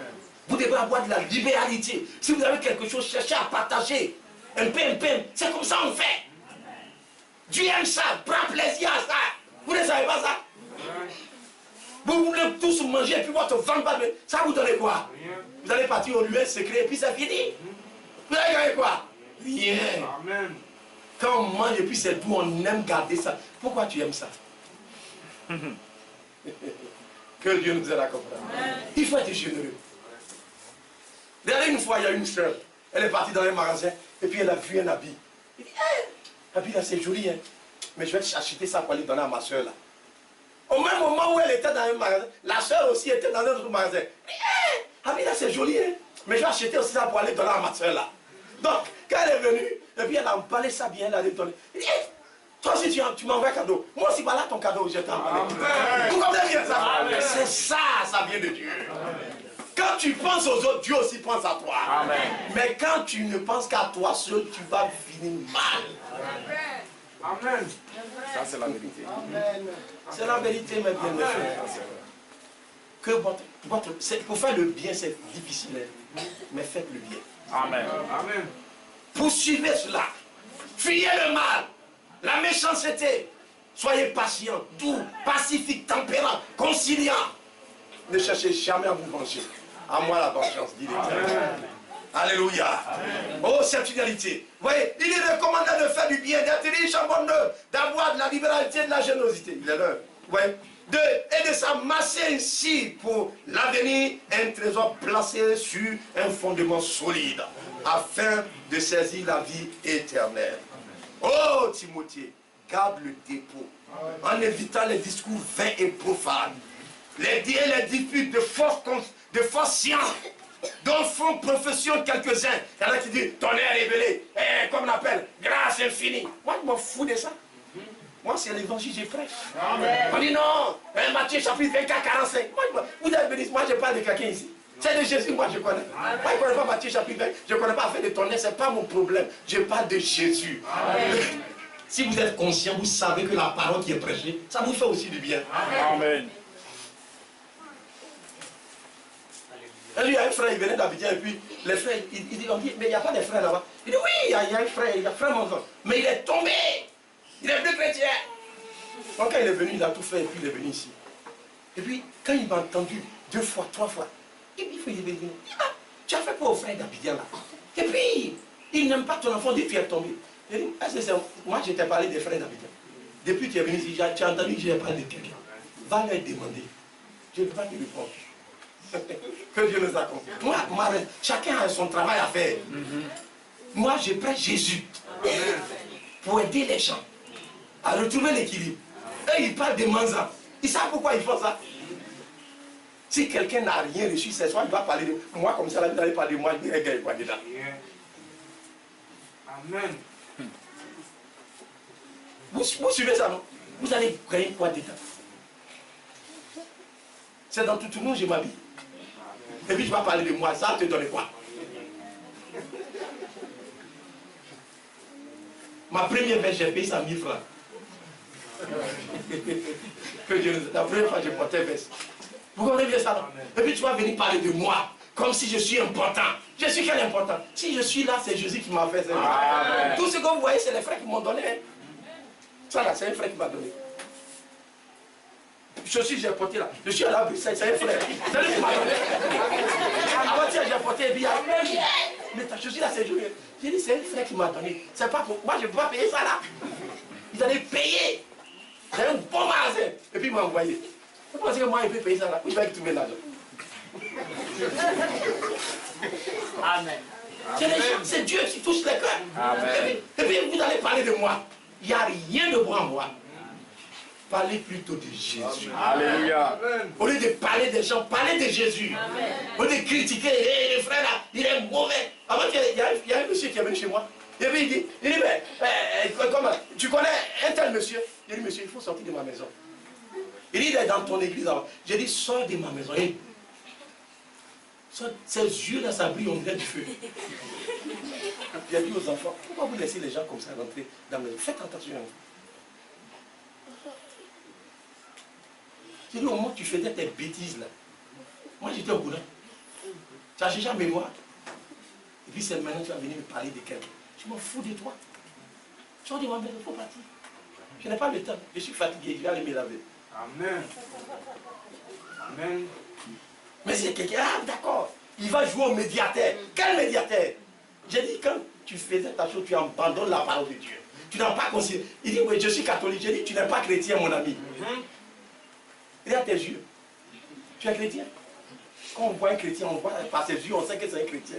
Vous devez avoir de la libéralité. Si vous avez quelque chose, cherchez à partager. Un peu, c'est comme ça qu'on fait. Dieu aime ça, prend plaisir à ça. Vous ne savez pas ça? Vous voulez tous manger et puis votre ventre va... Ça vous donne quoi? Vous allez partir au lieu secret et puis c'est fini. Vous allez gagner quoi? Rien. Amen. Quand on mange et puis c'est doux, on aime garder ça. Pourquoi tu aimes ça? Que Dieu nous aide à comprendre. Il faut être généreux. Regardez, une fois, il y a une soeur. Elle est partie dans un magasin et puis elle a vu un habit. Elle dit, l'habit là c'est joli, hein. Mais je vais acheter ça pour aller donner à ma soeur là. Au même moment où elle était dans un magasin, la soeur aussi était dans un autre magasin. L'habit là c'est joli, hein. Mais je vais acheter aussi ça pour aller donner à ma soeur là. Donc, quand elle est venue, et puis elle a emballé ça bien, elle a donné. Elle dit, toi aussi tu m'envoies un cadeau. Moi aussi, voilà ton cadeau, je t'ai emballé. Vous comprenez bien ça? C'est ça, ça vient de Dieu. Amen. Quand tu penses aux autres, Dieu aussi pense à toi. Amen. Mais quand tu ne penses qu'à toi seul, tu vas finir mal. Amen. Ça, c'est la vérité. C'est la vérité, mes bien-aimés. Que pour faire le bien, c'est difficile, mais faites le bien. Amen. Amen. Poursuivez cela. Fuyez le mal, la méchanceté. Soyez patient, doux, pacifique, tempérant, conciliant. Ne cherchez jamais à vous venger. À moi la vengeance, dit l'Éternel. Alléluia. Amen. Oh, cette finalité. Vous voyez, il est recommandé de faire du bien, d'être riche en bonne œuvre, d'avoir de la libéralité et de la générosité. Il est l'heure. Vous voyez, et de s'amasser ainsi pour l'avenir un trésor placé sur un fondement solide, afin de saisir la vie éternelle. Oh, Timothée, garde le dépôt, en évitant les discours vains et profanes, les disputes de fausse science, dont font profession quelques-uns. Il y en a qui disent tonnerre révélé, comme on appelle, grâce infinie. Moi, je m'en fous de ça. Moi, c'est l'évangile que je prêche. On dit non, Matthieu chapitre 24, 45. Moi, vous avez dit, moi, je parle de quelqu'un ici. C'est de Jésus, moi, je connais. Moi, je ne connais pas Matthieu chapitre 20. Je ne connais pas affaire de tonnerre, ce n'est pas mon problème. Je parle de Jésus. Si vous êtes conscient, vous savez que la parole qui est prêchée, ça vous fait aussi du bien. Amen. Il y a un frère, il venait d'Abidjan et puis les frères, il dit, mais il n'y a pas de frères là-bas. Il dit, oui, il y a un frère, il y a un frère mon frère. Mais il est tombé. Il est plus chrétien. Donc quand il est venu, il a tout fait et puis il est venu ici. Et puis, quand il m'a entendu 2 fois, 3 fois, il est venu. Tu as fait quoi au frère d'Abidjan là? Et puis, il n'aime pas ton enfant depuis qu'il est tombé. Il dit, moi je t'ai parlé des frères d'Abidjan. Depuis que tu es venu ici, tu as entendu que j'ai parlé de quelqu'un. Va leur demander. Je ne vais pas te répondre. Que Dieu nous accompagne. Moi, chacun a son travail à faire. Moi, je prêche Jésus pour aider les gens à retrouver l'équilibre. Eux, ils parlent de Manza. Ils savent pourquoi ils font ça. Si quelqu'un n'a rien reçu ce soir, il va parler de moi comme ça, là, il va parler de moi, il va dire quoi dedans. Amen. Vous suivez ça, non? Vous allez gagner quoi dedans? C'est dans tout le monde, je m'habille. Et puis tu vas parler de moi, ça te donne quoi? Ma première veste, j'ai payé 100 000 francs. La première fois, j'ai porté veste. Vous comprenez bien ça, non? Et puis tu vas venir parler de moi, comme si je suis important. Je suis quel important? Si je suis là, c'est Jésus qui m'a fait ça. Tout ce que vous voyez, c'est les frères qui m'ont donné. Ça là, c'est un frère qui m'a donné. Je suis, j'ai porté là. Je suis à la Bruxelles, c'est un frère. C'est lui qui m'a donné. Avant-hier, j'ai porté et puis mais je suis là, c'est Julien. J'ai dit, c'est un frère qui m'a donné. C'est pas pour moi, je ne peux pas payer ça là. Ils allaient payer. C'est un bon magasin. Et puis il m'a envoyé. Vous pensez que moi, il peut payer ça là? Où je vais trouver l'argent? Amen. C'est Dieu qui touche les cœurs. Et puis vous allez parler de moi. Il n'y a rien de bon en moi. Parlez plutôt de Jésus. Alléluia. Au lieu de parler des gens, parlez de Jésus. Amen. Au lieu de critiquer, hey, le frère là, il est mauvais. Avant, il y a un monsieur qui est venu chez moi. Et puis il dit comment, tu connais un tel monsieur? Il dit, monsieur, il faut sortir de ma maison. Il dit, il est dans ton église. J'ai dit, sors de ma maison. Ses yeux là, ça brille, on dirait du feu. J'ai dit aux enfants, pourquoi vous laissez les gens comme ça rentrer dans la maison? Faites attention. J'ai dit, au moment où tu faisais tes bêtises là, moi j'étais au boulot. Tu as cherché à me voir. Et puis c'est maintenant que tu vas venir me parler de quelqu'un. Je m'en fous de toi. Sors de ma maison, il faut partir. Je n'ai pas le temps. Je suis fatigué, je vais aller me laver. Amen. Amen. Mais c'est quelqu'un, ah d'accord, il va jouer au médiateur. Quel médiateur? J'ai dit, quand tu faisais ta chose, tu abandonnes la parole de Dieu. Tu n'as pas considéré. Il dit, oui, je suis catholique. J'ai dit, tu n'es pas chrétien, mon ami. Regarde tes yeux. Tu es chrétien? Quand on voit un chrétien, on voit par ses yeux, on sait que c'est un chrétien.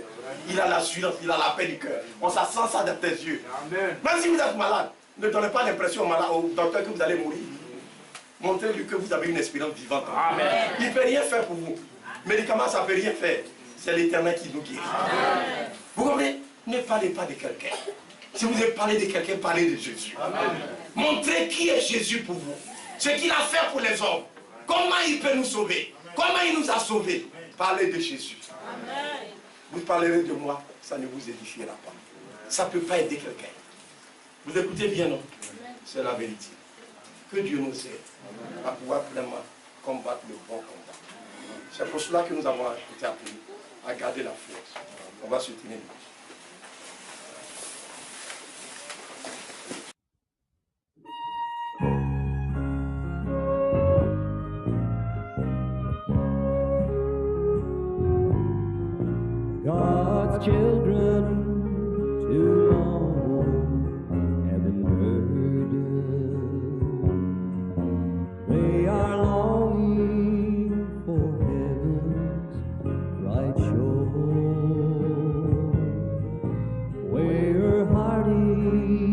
Il a l'assurance, il a la paix du cœur. On sent ça dans tes yeux. Amen. Même si vous êtes malade, ne donnez pas l'impression au docteur que vous allez mourir. Montrez-lui que vous avez une espérance vivante. Amen. Il ne peut rien faire pour vous. Médicaments, ça ne peut rien faire. C'est l'Éternel qui nous guérit. Amen. Vous comprenez? Ne parlez pas de quelqu'un. Si vous voulez parler de quelqu'un, parlez de Jésus. Amen. Montrez qui est Jésus pour vous. Ce qu'il a fait pour les hommes. Comment il peut nous sauver? Comment il nous a sauvés? Parlez de Jésus. Amen. Vous parlerez de moi, ça ne vous édifiera pas. Ça ne peut pas aider quelqu'un. Vous écoutez bien, non? C'est la vérité. Que Dieu nous aide à pouvoir pleinement combattre le bon combat. C'est pour cela que nous avons été appelés à garder la force. On va se tenir. God's children too long have been burdened. They are longing for heaven's bright shore, where hearty